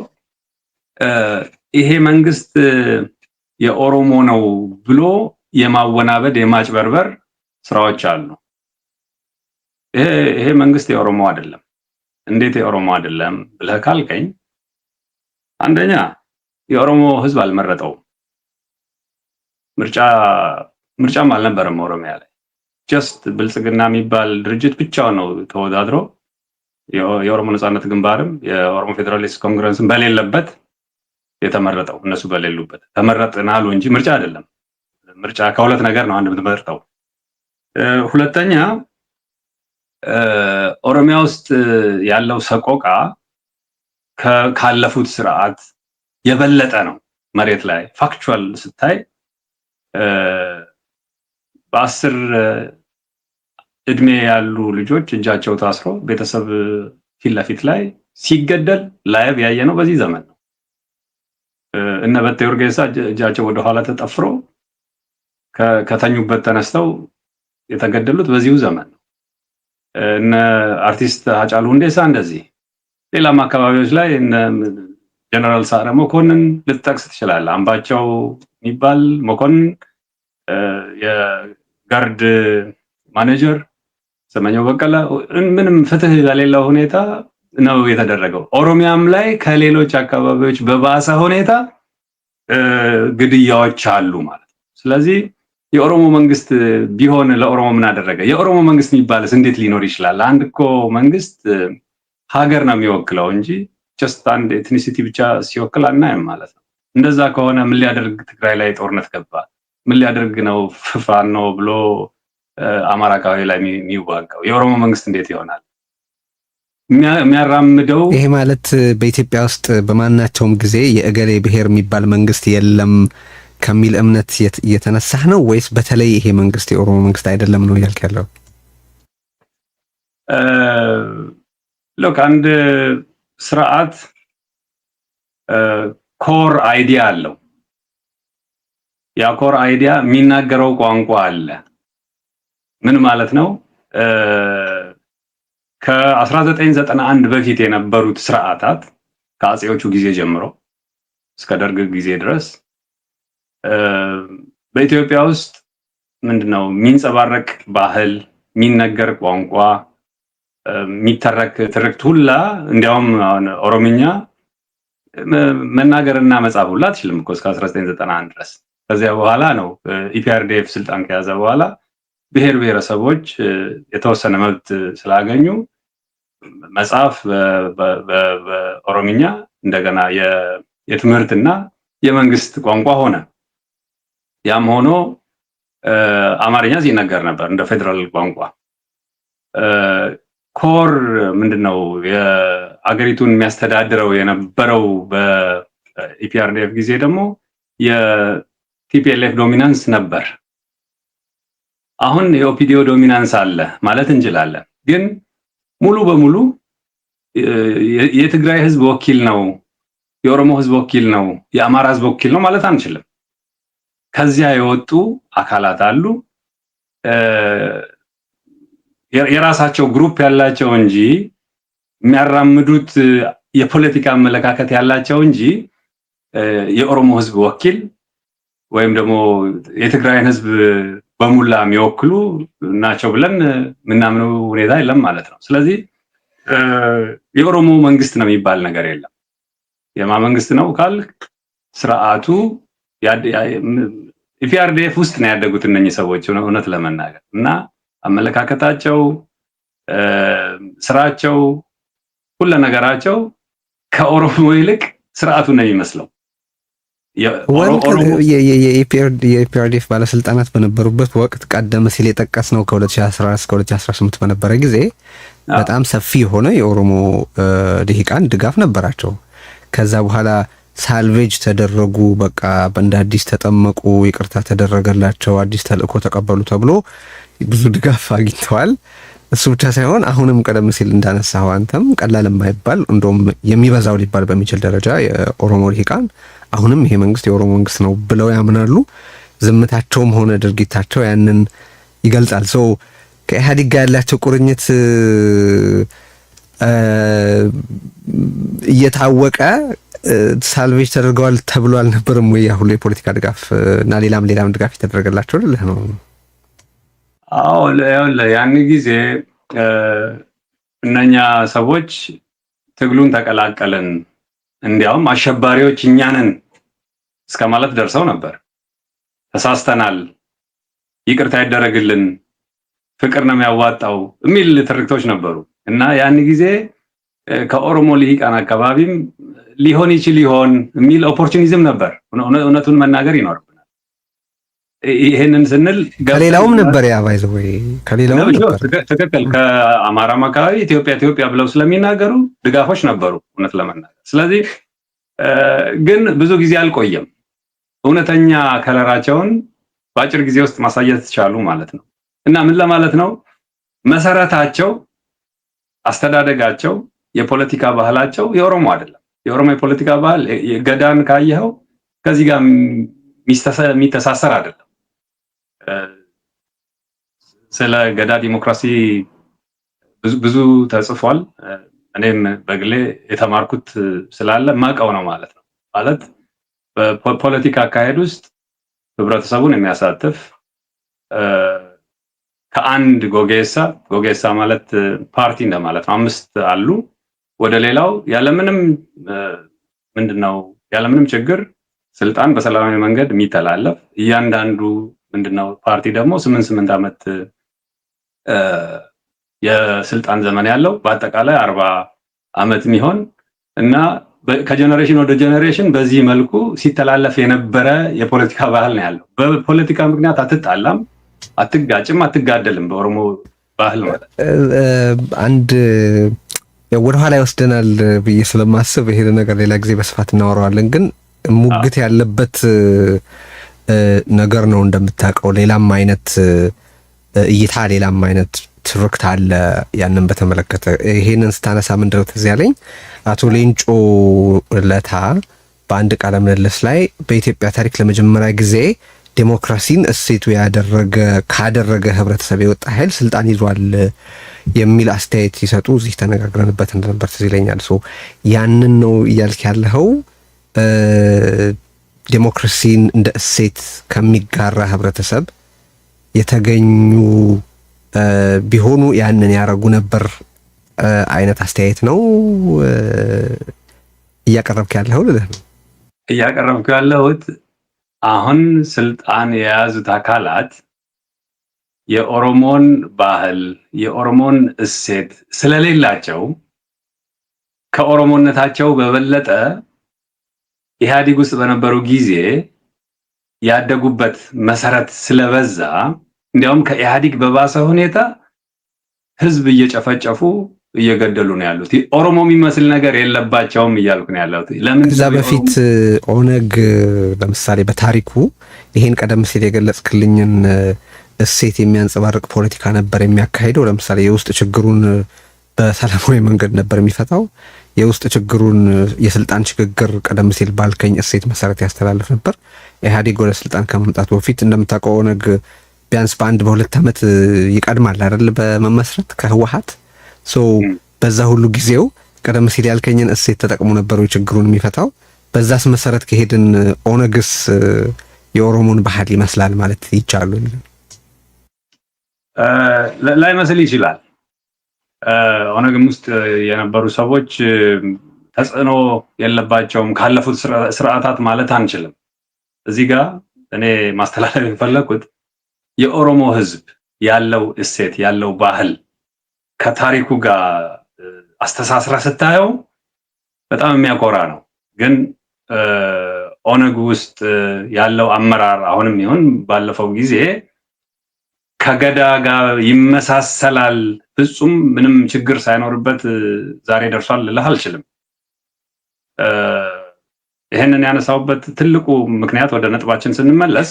ይሄ መንግስት የኦሮሞ ነው ብሎ የማወናበድ የማጭበርበር ስራዎች አሉ። ይሄ መንግስት የኦሮሞ አይደለም። እንዴት የኦሮሞ አይደለም ብለህ ካልከኝ፣ አንደኛ የኦሮሞ ህዝብ አልመረጠውም። ምርጫም አልነበረም ኦሮሚያ ላይ። ጀስት ብልጽግና የሚባል ድርጅት ብቻውን ነው ተወዳድሮ የኦሮሞ ነጻነት ግንባርም የኦሮሞ ፌዴራሊስት ኮንግረስም በሌለበት የተመረጠው። እነሱ በሌሉበት ተመረጥን አሉ እንጂ ምርጫ አይደለም። ምርጫ ከሁለት ነገር ነው አንድ የምትመርጠው። ሁለተኛ ኦሮሚያ ውስጥ ያለው ሰቆቃ ካለፉት ስርዓት የበለጠ ነው። መሬት ላይ ፋክቹዋል ስታይ በ10 እድሜ ያሉ ልጆች እጃቸው ታስሮ ቤተሰብ ፊት ለፊት ላይ ሲገደል ላይቭ ያየ ነው በዚህ ዘመን ነው። እነ በቴ ኡርጌሳ እጃቸው ወደ ኋላ ተጠፍሮ ከተኙበት ተነስተው የተገደሉት በዚሁ ዘመን ነው። እነ አርቲስት ሃጫሉ ሁንዴሳ እንደዚህ፣ ሌላም አካባቢዎች ላይ እነ ጀነራል ሰዓረ መኮንን ልትጠቅስ ትችላለህ። አምባቸው የሚባል መኮንን የጋርድ ማኔጀር ስመኘው በቀለ ምንም ፍትህ በሌለው ሁኔታ ነው የተደረገው። ኦሮሚያም ላይ ከሌሎች አካባቢዎች በባሰ ሁኔታ ግድያዎች አሉ ማለት ነው። ስለዚህ የኦሮሞ መንግስት ቢሆን ለኦሮሞ ምን አደረገ? የኦሮሞ መንግስት የሚባልስ እንዴት ሊኖር ይችላል? አንድ እኮ መንግስት ሀገር ነው የሚወክለው እንጂ ጀስት አንድ ኤትኒሲቲ ብቻ ሲወክል አናይም ማለት ነው። እንደዛ ከሆነ ምን ሊያደርግ ትግራይ ላይ ጦርነት ገባ? ምን ሊያደርግ ነው ፋኖ ብሎ አማራ አካባቢ ላይ የሚዋጋው? የኦሮሞ መንግስት እንዴት ይሆናል? የሚያራምደው ይሄ ማለት በኢትዮጵያ ውስጥ በማናቸውም ጊዜ የእገሌ ብሔር የሚባል መንግስት የለም ከሚል እምነት እየተነሳህ ነው ወይስ በተለይ ይሄ መንግስት የኦሮሞ መንግስት አይደለም ነው እያልክ ያለው? ሎክ አንድ ስርዓት ኮር አይዲያ አለው። ያ ኮር አይዲያ የሚናገረው ቋንቋ አለ። ምን ማለት ነው? ከ1991 በፊት የነበሩት ስርዓታት ከአጼዎቹ ጊዜ ጀምሮ እስከ ደርግ ጊዜ ድረስ በኢትዮጵያ ውስጥ ምንድነው የሚንጸባረቅ ባህል፣ የሚነገር ቋንቋ፣ የሚተረክ ትርክት ሁላ እንዲያውም ኦሮምኛ መናገርና መጻፍ ሁላ አትችልም እኮ እስከ 1991 ድረስ። ከዚያ በኋላ ነው ኢፒአርዲኤፍ ስልጣን ከያዘ በኋላ ብሔር ብሔረሰቦች የተወሰነ መብት ስላገኙ መጻፍ በኦሮምኛ እንደገና የትምህርትና የመንግስት ቋንቋ ሆነ። ያም ሆኖ አማርኛ ሲነገር ነበር እንደ ፌደራል ቋንቋ። ኮር ምንድነው የአገሪቱን የሚያስተዳድረው የነበረው በኢፒአርዲኤፍ ጊዜ ደግሞ የቲፒኤልኤፍ ዶሚናንስ ነበር። አሁን የኦፒዲዮ ዶሚናንስ አለ ማለት እንችላለን። ግን ሙሉ በሙሉ የትግራይ ህዝብ ወኪል ነው፣ የኦሮሞ ህዝብ ወኪል ነው፣ የአማራ ህዝብ ወኪል ነው ማለት አንችልም። ከዚያ የወጡ አካላት አሉ፣ የራሳቸው ግሩፕ ያላቸው እንጂ የሚያራምዱት የፖለቲካ አመለካከት ያላቸው እንጂ የኦሮሞ ህዝብ ወኪል ወይም ደግሞ የትግራይን ህዝብ በሙላ የሚወክሉ ናቸው ብለን ምናምነው ሁኔታ የለም ማለት ነው። ስለዚህ የኦሮሞ መንግስት ነው የሚባል ነገር የለም። የማ መንግስት ነው ካልክ ስርዓቱ ኢፒአርዲኤፍ ውስጥ ነው ያደጉት እነኚህ ሰዎች እውነት ለመናገር እና አመለካከታቸው፣ ስራቸው፣ ሁሉ ነገራቸው ከኦሮሞ ይልቅ ስርዓቱ ነው የሚመስለው። የኢፒአርዲኤፍ ባለስልጣናት በነበሩበት ወቅት ቀደም ሲል የጠቀስነው ከ2014 እስከ 2018 በነበረ ጊዜ በጣም ሰፊ የሆነ የኦሮሞ ልሂቃን ድጋፍ ነበራቸው። ከዛ በኋላ ሳልቬጅ ተደረጉ፣ በቃ እንደ አዲስ ተጠመቁ፣ ይቅርታ ተደረገላቸው፣ አዲስ ተልእኮ ተቀበሉ ተብሎ ብዙ ድጋፍ አግኝተዋል። እሱ ብቻ ሳይሆን አሁንም ቀደም ሲል እንዳነሳው አንተም ቀላል የማይባል እንደውም የሚበዛው ሊባል በሚችል ደረጃ የኦሮሞ ልሂቃን አሁንም ይሄ መንግስት የኦሮሞ መንግስት ነው ብለው ያምናሉ። ዝምታቸውም ሆነ ድርጊታቸው ያንን ይገልጻል። ሰው ከኢህአዴግ ጋር ያላቸው ቁርኝት እየታወቀ ሳልቬጅ ተደርገዋል ተብሎ አልነበረም ወይ? ሁሉ የፖለቲካ ድጋፍ እና ሌላም ድጋፍ የተደረገላቸው ልህ ነው። አዎ ያን ጊዜ እነኛ ሰዎች ትግሉን ተቀላቀልን፣ እንዲያውም አሸባሪዎች እኛ ነን እስከ ማለት ደርሰው ነበር። ተሳስተናል፣ ይቅርታ ይደረግልን፣ ፍቅር ነው የሚያዋጣው የሚል ትርክቶች ነበሩ እና ያን ጊዜ ከኦሮሞ ልሂቃን አካባቢም ሊሆን ይችል ይሆን የሚል ኦፖርቹኒዝም ነበር። እውነቱን መናገር ይኖርብናል። ይሄንን ስንል ከሌላውም ነበር ወይ ከሌላውም ነበር። ትክክል። ከአማራም አካባቢ ኢትዮጵያ ብለው ስለሚናገሩ ድጋፎች ነበሩ እውነት ለመናገር። ስለዚህ ግን ብዙ ጊዜ አልቆየም። እውነተኛ ከለራቸውን በአጭር ጊዜ ውስጥ ማሳየት ቻሉ ማለት ነው። እና ምን ለማለት ነው? መሰረታቸው፣ አስተዳደጋቸው፣ የፖለቲካ ባህላቸው የኦሮሞ አይደለም። የኦሮሞ የፖለቲካ ባህል ገዳን ካየኸው ከዚህ ጋር የሚተሳሰር አይደለም። ስለ ገዳ ዲሞክራሲ ብዙ ተጽፏል። እኔም በግሌ የተማርኩት ስላለ ማቀው ነው ማለት ነው። ማለት በፖለቲካ አካሄድ ውስጥ ህብረተሰቡን የሚያሳትፍ ከአንድ ጎጌሳ ማለት ፓርቲ እንደማለት ነው። 5 አሉ። ወደ ሌላው ያለምንም ምንድነው ያለምንም ችግር ስልጣን በሰላማዊ መንገድ የሚተላለፍ እያንዳንዱ ምንድነው ፓርቲ ደግሞ 8 ዓመት የስልጣን ዘመን ያለው በአጠቃላይ 40 ዓመት የሚሆን እና ከጀነሬሽን ወደ ጀነሬሽን በዚህ መልኩ ሲተላለፍ የነበረ የፖለቲካ ባህል ነው ያለው። በፖለቲካ ምክንያት አትጣላም፣ አትጋጭም፣ አትጋደልም። በኦሮሞ ባህል ማለት አንድ ወደ ኋላ ይወስደናል ብዬ ስለማስብ ይሄ ነገር ሌላ ጊዜ በስፋት እናወራዋለን። ግን ሙግት ያለበት ነገር ነው እንደምታውቀው። ሌላም አይነት እይታ፣ ሌላም አይነት ትርክት አለ። ያንን በተመለከተ ይሄንን ስታነሳ ምንድነው ትዝ ያለኝ አቶ ሌንጮ ለታ በአንድ ቃለ ምልልስ ላይ በኢትዮጵያ ታሪክ ለመጀመሪያ ጊዜ ዴሞክራሲን እሴቱ ካደረገ ህብረተሰብ የወጣ ኃይል ስልጣን ይዟል የሚል አስተያየት ሲሰጡ እዚህ ተነጋግረንበት እንደነበር ትዝ ይለኛል። ያንን ነው እያልክ ያለኸው? ዴሞክራሲን እንደ እሴት ከሚጋራ ህብረተሰብ የተገኙ ቢሆኑ ያንን ያረጉ ነበር አይነት አስተያየት ነው እያቀረብክ ያለኸው? ልልህ ነው እያቀረብክ ያለሁት አሁን ስልጣን የያዙት አካላት የኦሮሞን ባህል የኦሮሞን እሴት ስለሌላቸው ከኦሮሞነታቸው በበለጠ ኢህአዴግ ውስጥ በነበሩ ጊዜ ያደጉበት መሰረት ስለበዛ እንዲያውም ከኢህአዴግ በባሰ ሁኔታ ህዝብ እየጨፈጨፉ እየገደሉ ነው ያሉት። ኦሮሞ የሚመስል ነገር የለባቸውም እያልኩ ነው ያለሁት። ለምን ከዛ በፊት ኦነግ ለምሳሌ በታሪኩ ይሄን ቀደም ሲል የገለጽክልኝን እሴት የሚያንጸባርቅ ፖለቲካ ነበር የሚያካሂደው። ለምሳሌ የውስጥ ችግሩን በሰላማዊ መንገድ ነበር የሚፈታው። የውስጥ ችግሩን የስልጣን ሽግግር ቀደም ሲል ባልከኝ እሴት መሰረት ያስተላልፍ ነበር። ኢህአዴግ ወደ ስልጣን ከመምጣቱ በፊት እንደምታውቀው ኦነግ ቢያንስ በ1-2 ዓመት ይቀድማል አይደል በመመስረት ከህወሓት። በዛ ሁሉ ጊዜው ቀደም ሲል ያልከኝን እሴት ተጠቅሞ ነበር ችግሩን የሚፈታው። በዛስ መሰረት ከሄድን ኦነግስ የኦሮሞን ባህል ይመስላል ማለት ይቻላል? ላይመስል ይችላል። ኦነግም ውስጥ የነበሩ ሰዎች ተጽዕኖ የለባቸውም ካለፉት ስርዓታት ማለት አንችልም። እዚህ ጋር እኔ ማስተላለፍ የፈለኩት የኦሮሞ ህዝብ ያለው እሴት ያለው ባህል ከታሪኩ ጋር አስተሳስራ ስታየው በጣም የሚያኮራ ነው። ግን ኦነግ ውስጥ ያለው አመራር አሁንም ይሁን ባለፈው ጊዜ ከገዳ ጋር ይመሳሰላል፣ ፍጹም ምንም ችግር ሳይኖርበት ዛሬ ደርሷል ልልህ አልችልም። ይህንን ያነሳውበት ትልቁ ምክንያት ወደ ነጥባችን ስንመለስ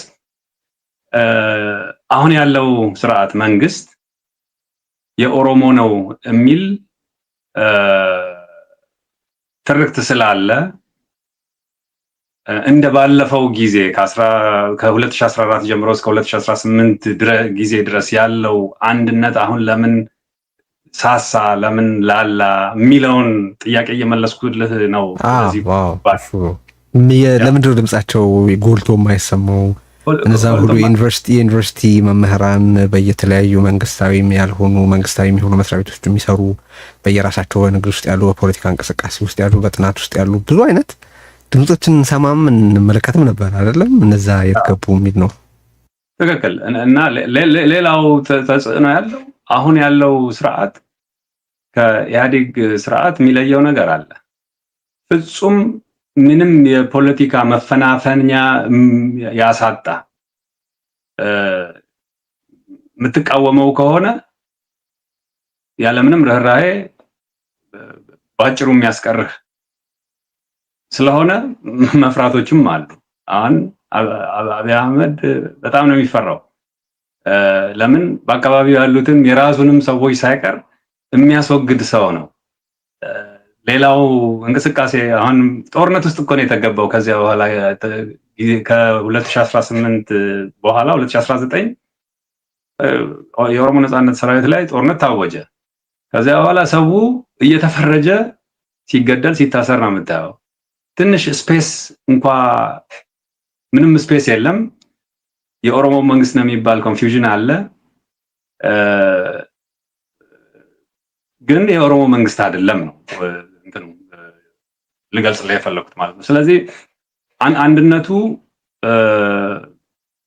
አሁን ያለው ስርዓት መንግስት የኦሮሞ ነው የሚል ትርክት ስላለ እንደ ባለፈው ጊዜ ከ2014 ጀምሮ እስከ 2018 ጊዜ ድረስ ያለው አንድነት አሁን ለምን ሳሳ ለምን ላላ የሚለውን ጥያቄ እየመለስኩልህ ነው። ለምንድነው ድምጻቸው ጎልቶ የማይሰማው? እነዛ ሁሉ የዩኒቨርሲቲ መምህራን በየተለያዩ መንግስታዊም ያልሆኑ መንግስታዊ የሚሆኑ መስሪያ ቤቶች የሚሰሩ በየራሳቸው በንግድ ውስጥ ያሉ በፖለቲካ እንቅስቃሴ ውስጥ ያሉ በጥናት ውስጥ ያሉ ብዙ አይነት ድምጾችን እንሰማም እንመለከትም ነበር አይደለም? እነዛ የተገቡ የሚል ነው። ትክክል። እና ሌላው ተጽዕኖ ያለው አሁን ያለው ስርዓት ከኢህአዴግ ስርዓት የሚለየው ነገር አለ። ፍጹም ምንም የፖለቲካ መፈናፈኛ ያሳጣ የምትቃወመው ከሆነ ያለምንም ርህራሄ ባጭሩ የሚያስቀርህ ስለሆነ መፍራቶችም አሉ። አሁን አብይ አህመድ በጣም ነው የሚፈራው። ለምን በአካባቢው ያሉትን የራሱንም ሰዎች ሳይቀር የሚያስወግድ ሰው ነው። ሌላው እንቅስቃሴ አሁን ጦርነት ውስጥ እኮ ነው የተገባው። ከዚያ በኋላ ከ2018 በኋላ 2019 የኦሮሞ ነጻነት ሰራዊት ላይ ጦርነት ታወጀ። ከዚያ በኋላ ሰው እየተፈረጀ ሲገደል ሲታሰር ነው የምታየው። ትንሽ ስፔስ እንኳ ምንም ስፔስ የለም። የኦሮሞ መንግስት ነው የሚባል ኮንፊውዥን አለ። ግን የኦሮሞ መንግስት አይደለም ነው እንትኑ ልገልጽ ላይ የፈለኩት ማለት ነው። ስለዚህ አንድነቱ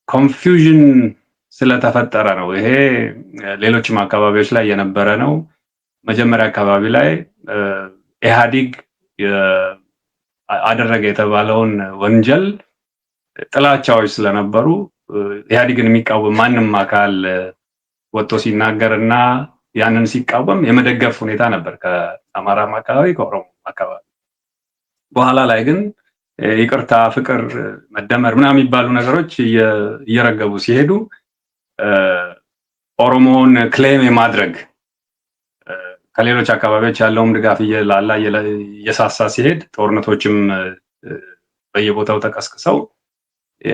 ኮንፊውዥን ስለተፈጠረ ነው። ይሄ ሌሎችም አካባቢዎች ላይ የነበረ ነው። መጀመሪያ አካባቢ ላይ ኢህአዲግ አደረገ የተባለውን ወንጀል ጥላቻዎች ስለነበሩ ኢህአዲግን የሚቃወም ማንም አካል ወጥቶ ሲናገርና ያንን ሲቃወም የመደገፍ ሁኔታ ነበር ከአማራም አካባቢ ከኦሮሞ አካባቢ። በኋላ ላይ ግን ይቅርታ፣ ፍቅር፣ መደመር ምናምን የሚባሉ ነገሮች እየረገቡ ሲሄዱ ኦሮሞን ክሌም የማድረግ ከሌሎች አካባቢዎች ያለውም ድጋፍ እየላላ እየሳሳ ሲሄድ ጦርነቶችም በየቦታው ተቀስቅሰው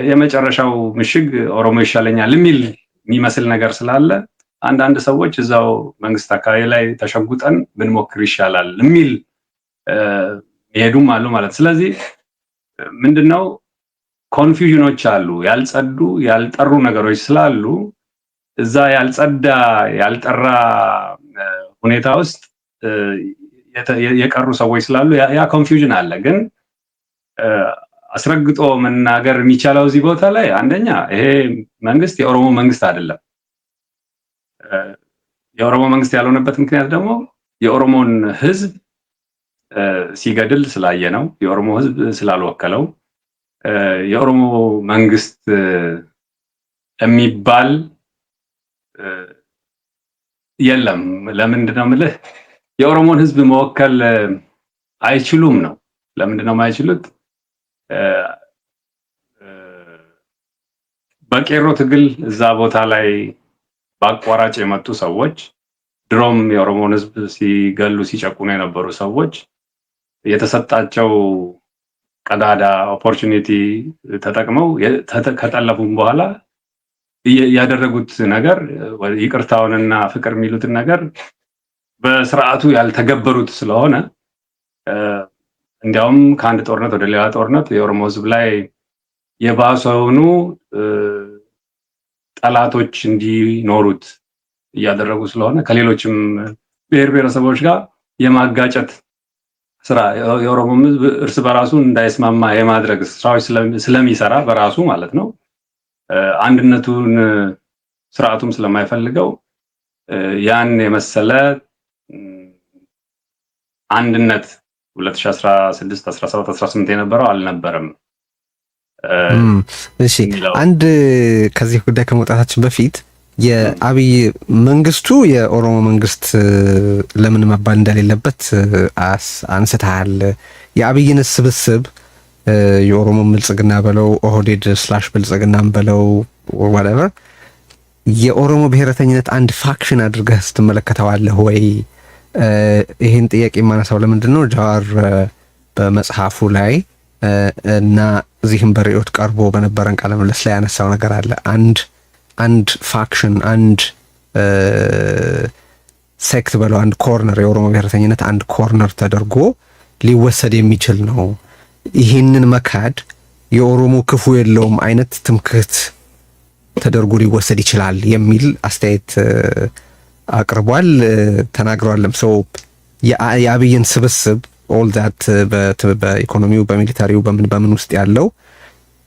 የመጨረሻው ምሽግ ኦሮሞ ይሻለኛል የሚመስል ነገር ስላለ አንዳንድ ሰዎች እዛው መንግስት አካባቢ ላይ ተሸጉጠን ብንሞክር ይሻላል የሚል ይሄዱም አሉ ማለት። ስለዚህ ምንድነው ኮንፊውዥኖች አሉ፣ ያልጸዱ ያልጠሩ ነገሮች ስላሉ እዛ ያልጸዳ ያልጠራ ሁኔታ ውስጥ የቀሩ ሰዎች ስላሉ ያ ኮንፊውዥን አለ። ግን አስረግጦ መናገር የሚቻለው እዚህ ቦታ ላይ አንደኛ ይሄ መንግስት የኦሮሞ መንግስት አይደለም። የኦሮሞ መንግስት ያልሆነበት ምክንያት ደግሞ የኦሮሞን ህዝብ ሲገድል ስላየ ነው። የኦሮሞ ህዝብ ስላልወከለው የኦሮሞ መንግስት የሚባል የለም። ለምንድን ነው የምልህ? የኦሮሞን ህዝብ መወከል አይችሉም ነው። ለምንድን ነው የማይችሉት? በቄሮ ትግል እዛ ቦታ ላይ በአቋራጭ የመጡ ሰዎች፣ ድሮም የኦሮሞን ህዝብ ሲገሉ ሲጨቁኑ የነበሩ ሰዎች የተሰጣቸው ቀዳዳ ኦፖርቹኒቲ ተጠቅመው ከጠለፉም በኋላ ያደረጉት ነገር ይቅርታውንና ፍቅር የሚሉትን ነገር በስርዓቱ ያልተገበሩት ስለሆነ እንዲያውም ከአንድ ጦርነት ወደ ሌላ ጦርነት የኦሮሞ ህዝብ ላይ የባሰውኑ ጠላቶች እንዲኖሩት እያደረጉ ስለሆነ ከሌሎችም ብሔር ብሔረሰቦች ጋር የማጋጨት ስራ የኦሮሞ ህዝብ እርስ በራሱ እንዳይስማማ የማድረግ ስራዎች ስለሚሰራ በራሱ ማለት ነው አንድነቱን ስርዓቱም ስለማይፈልገው ያን የመሰለ አንድነት 2016 17 18 የነበረው አልነበረም። እሺ አንድ ከዚህ ጉዳይ ከመውጣታችን በፊት የአብይ መንግስቱ የኦሮሞ መንግስት ለምን መባል እንደሌለበት አንስተሃል። የአብይን ስብስብ የኦሮሞ ብልጽግና በለው ኦህዴድ / ብልጽግናም በለው whatever የኦሮሞ ብሔረተኝነት አንድ ፋክሽን አድርገህ ስትመለከተዋለህ ወይ? ይሄን ጥያቄ የማነሳው ለምንድን ነው ጃዋር በመጽሐፉ ላይ እና እዚህም በርዕዮት ቀርቦ በነበረን ቃለ ምልልስ ላይ ያነሳው ነገር አለ። አንድ ፋክሽን አንድ ሴክት በለው አንድ ኮርነር የኦሮሞ ብሔረተኝነት አንድ ኮርነር ተደርጎ ሊወሰድ የሚችል ነው። ይህንን መካድ የኦሮሞ ክፉ የለውም አይነት ትምክህት ተደርጎ ሊወሰድ ይችላል የሚል አስተያየት አቅርቧል፣ ተናግሯልም። ሰው የአብይን ስብስብ ኦል ዛት በኢኮኖሚው በሚሊታሪው በምን ውስጥ ያለው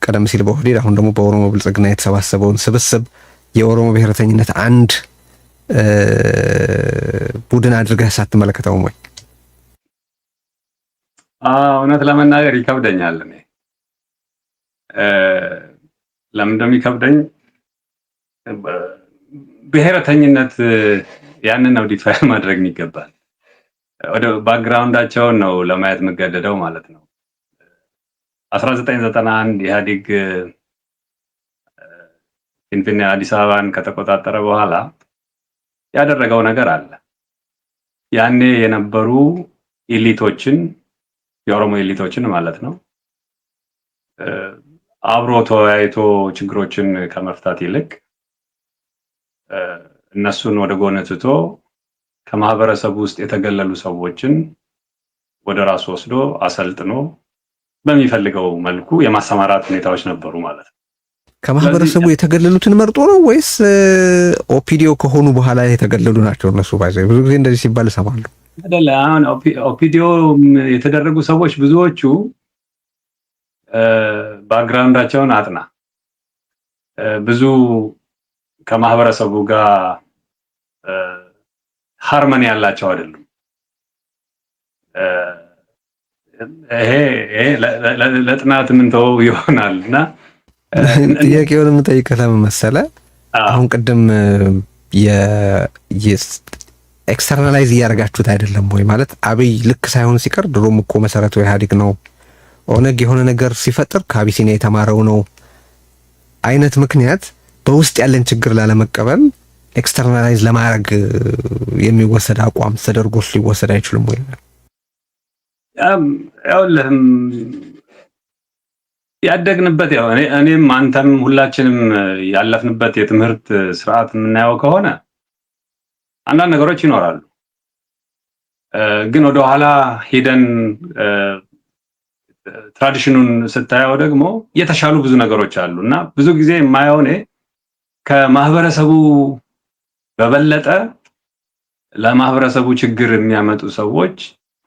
ቀደም ሲል በኦህዴድ አሁን ደግሞ በኦሮሞ ብልጽግና የተሰባሰበውን ስብስብ የኦሮሞ ብሔረተኝነት አንድ ቡድን አድርገህ ሳትመለከተውም ወይ? እውነት ለመናገር ይከብደኛል። እኔ ለምን እንደሚከብደኝ ብሔረተኝነት ያንን ነው ዲፋይን ማድረግ የሚገባል። ወደ ባክግራውንዳቸውን ነው ለማየት የምገደደው ማለት ነው። 1991 ኢህአዴግ ፊንፊኔ አዲስ አበባን ከተቆጣጠረ በኋላ ያደረገው ነገር አለ። ያኔ የነበሩ ኤሊቶችን የኦሮሞ ኤሊቶችን ማለት ነው አብሮ ተወያይቶ ችግሮችን ከመፍታት ይልቅ እነሱን ወደ ጎን ትቶ ከማህበረሰቡ ውስጥ የተገለሉ ሰዎችን ወደ ራሱ ወስዶ አሰልጥኖ በሚፈልገው መልኩ የማሰማራት ሁኔታዎች ነበሩ ማለት ነው። ከማህበረሰቡ የተገለሉትን መርጦ ነው ወይስ ኦፒዲዮ ከሆኑ በኋላ የተገለሉ ናቸው? እነሱ ባይዘው ብዙ ጊዜ እንደዚህ ሲባል እሰማለሁ። አይደለ? አሁን ኦፒዲዮ የተደረጉ ሰዎች ብዙዎቹ ባክግራውንዳቸውን አጥና ብዙ ከማህበረሰቡ ጋር ሃርመኒ ያላቸው አይደሉም። ይሄ ለጥናት ምን ተው ይሆናልና ጥያቄውን የምጠይቅህ ለምን መሰለህ? አሁን ቅድም ኤክስተርናላይዝ እያደረጋችሁት አይደለም ወይ? ማለት አብይ ልክ ሳይሆን ሲቀር ድሮም እኮ መሰረቱ ኢህአዴግ ነው፣ ኦነግ የሆነ ነገር ሲፈጥር ከአቢሲኒያ የተማረው ነው አይነት ምክንያት በውስጥ ያለን ችግር ላለመቀበል ኤክስተርናላይዝ ለማድረግ የሚወሰድ አቋም ተደርጎ ሊወሰድ አይችልም ወይ? ያውልህም ያደግንበት ያው እኔም አንተም ሁላችንም ያለፍንበት የትምህርት ስርዓት የምናየው ከሆነ አንዳንድ ነገሮች ይኖራሉ። ግን ወደ ኋላ ሄደን ትራዲሽኑን ስታየው ደግሞ የተሻሉ ብዙ ነገሮች አሉ እና ብዙ ጊዜ የማየው እኔ ከማህበረሰቡ በበለጠ ለማህበረሰቡ ችግር የሚያመጡ ሰዎች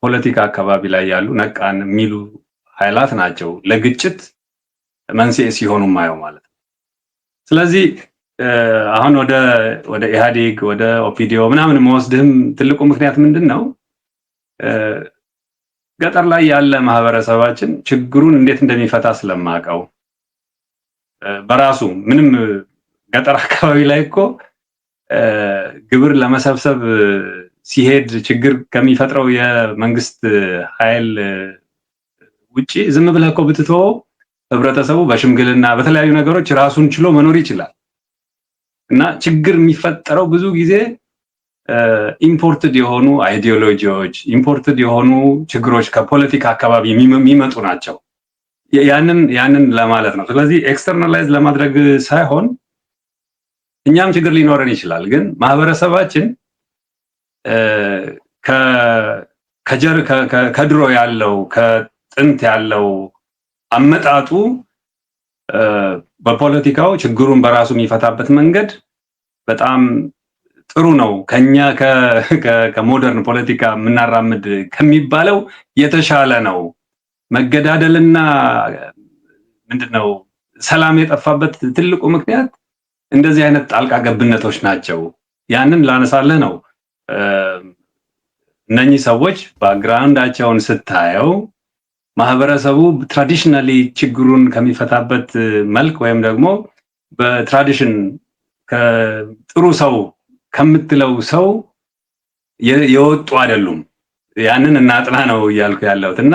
ፖለቲካ አካባቢ ላይ ያሉ ነቃን የሚሉ ኃይላት ናቸው ለግጭት መንስኤ ሲሆኑ ማየው ማለት ነው። ስለዚህ አሁን ወደ ኢህአዴግ ወደ ኦፒዲዮ ምናምን መወስድህም ትልቁ ምክንያት ምንድነው? ገጠር ላይ ያለ ማህበረሰባችን ችግሩን እንዴት እንደሚፈታ ስለማቀው በራሱ ምንም ገጠር አካባቢ ላይ እኮ ግብር ለመሰብሰብ ሲሄድ ችግር ከሚፈጥረው የመንግስት ኃይል ውጪ ዝም ብለህ እኮ ብትተወው ህብረተሰቡ በሽምግልና በተለያዩ ነገሮች ራሱን ችሎ መኖር ይችላል። እና ችግር የሚፈጠረው ብዙ ጊዜ ኢምፖርትድ የሆኑ አይዲዮሎጂዎች ኢምፖርትድ የሆኑ ችግሮች ከፖለቲካ አካባቢ የሚመጡ ናቸው። ያንን ለማለት ነው። ስለዚህ ኤክስተርናላይዝ ለማድረግ ሳይሆን እኛም ችግር ሊኖረን ይችላል፣ ግን ማህበረሰባችን ከድሮ ያለው ከጥንት ያለው አመጣጡ በፖለቲካው ችግሩን በራሱ የሚፈታበት መንገድ በጣም ጥሩ ነው። ከኛ ከሞደርን ፖለቲካ የምናራምድ ከሚባለው የተሻለ ነው። መገዳደልና ምንድነው ሰላም የጠፋበት ትልቁ ምክንያት እንደዚህ አይነት ጣልቃ ገብነቶች ናቸው። ያንን ላነሳለህ ነው። እነኚህ ሰዎች ባክግራውንዳቸውን ስታየው ማህበረሰቡ ትራዲሽናሊ ችግሩን ከሚፈታበት መልክ ወይም ደግሞ በትራዲሽን ከጥሩ ሰው ከምትለው ሰው የወጡ አይደሉም። ያንን እናጥና ነው እያልኩ ያለሁት እና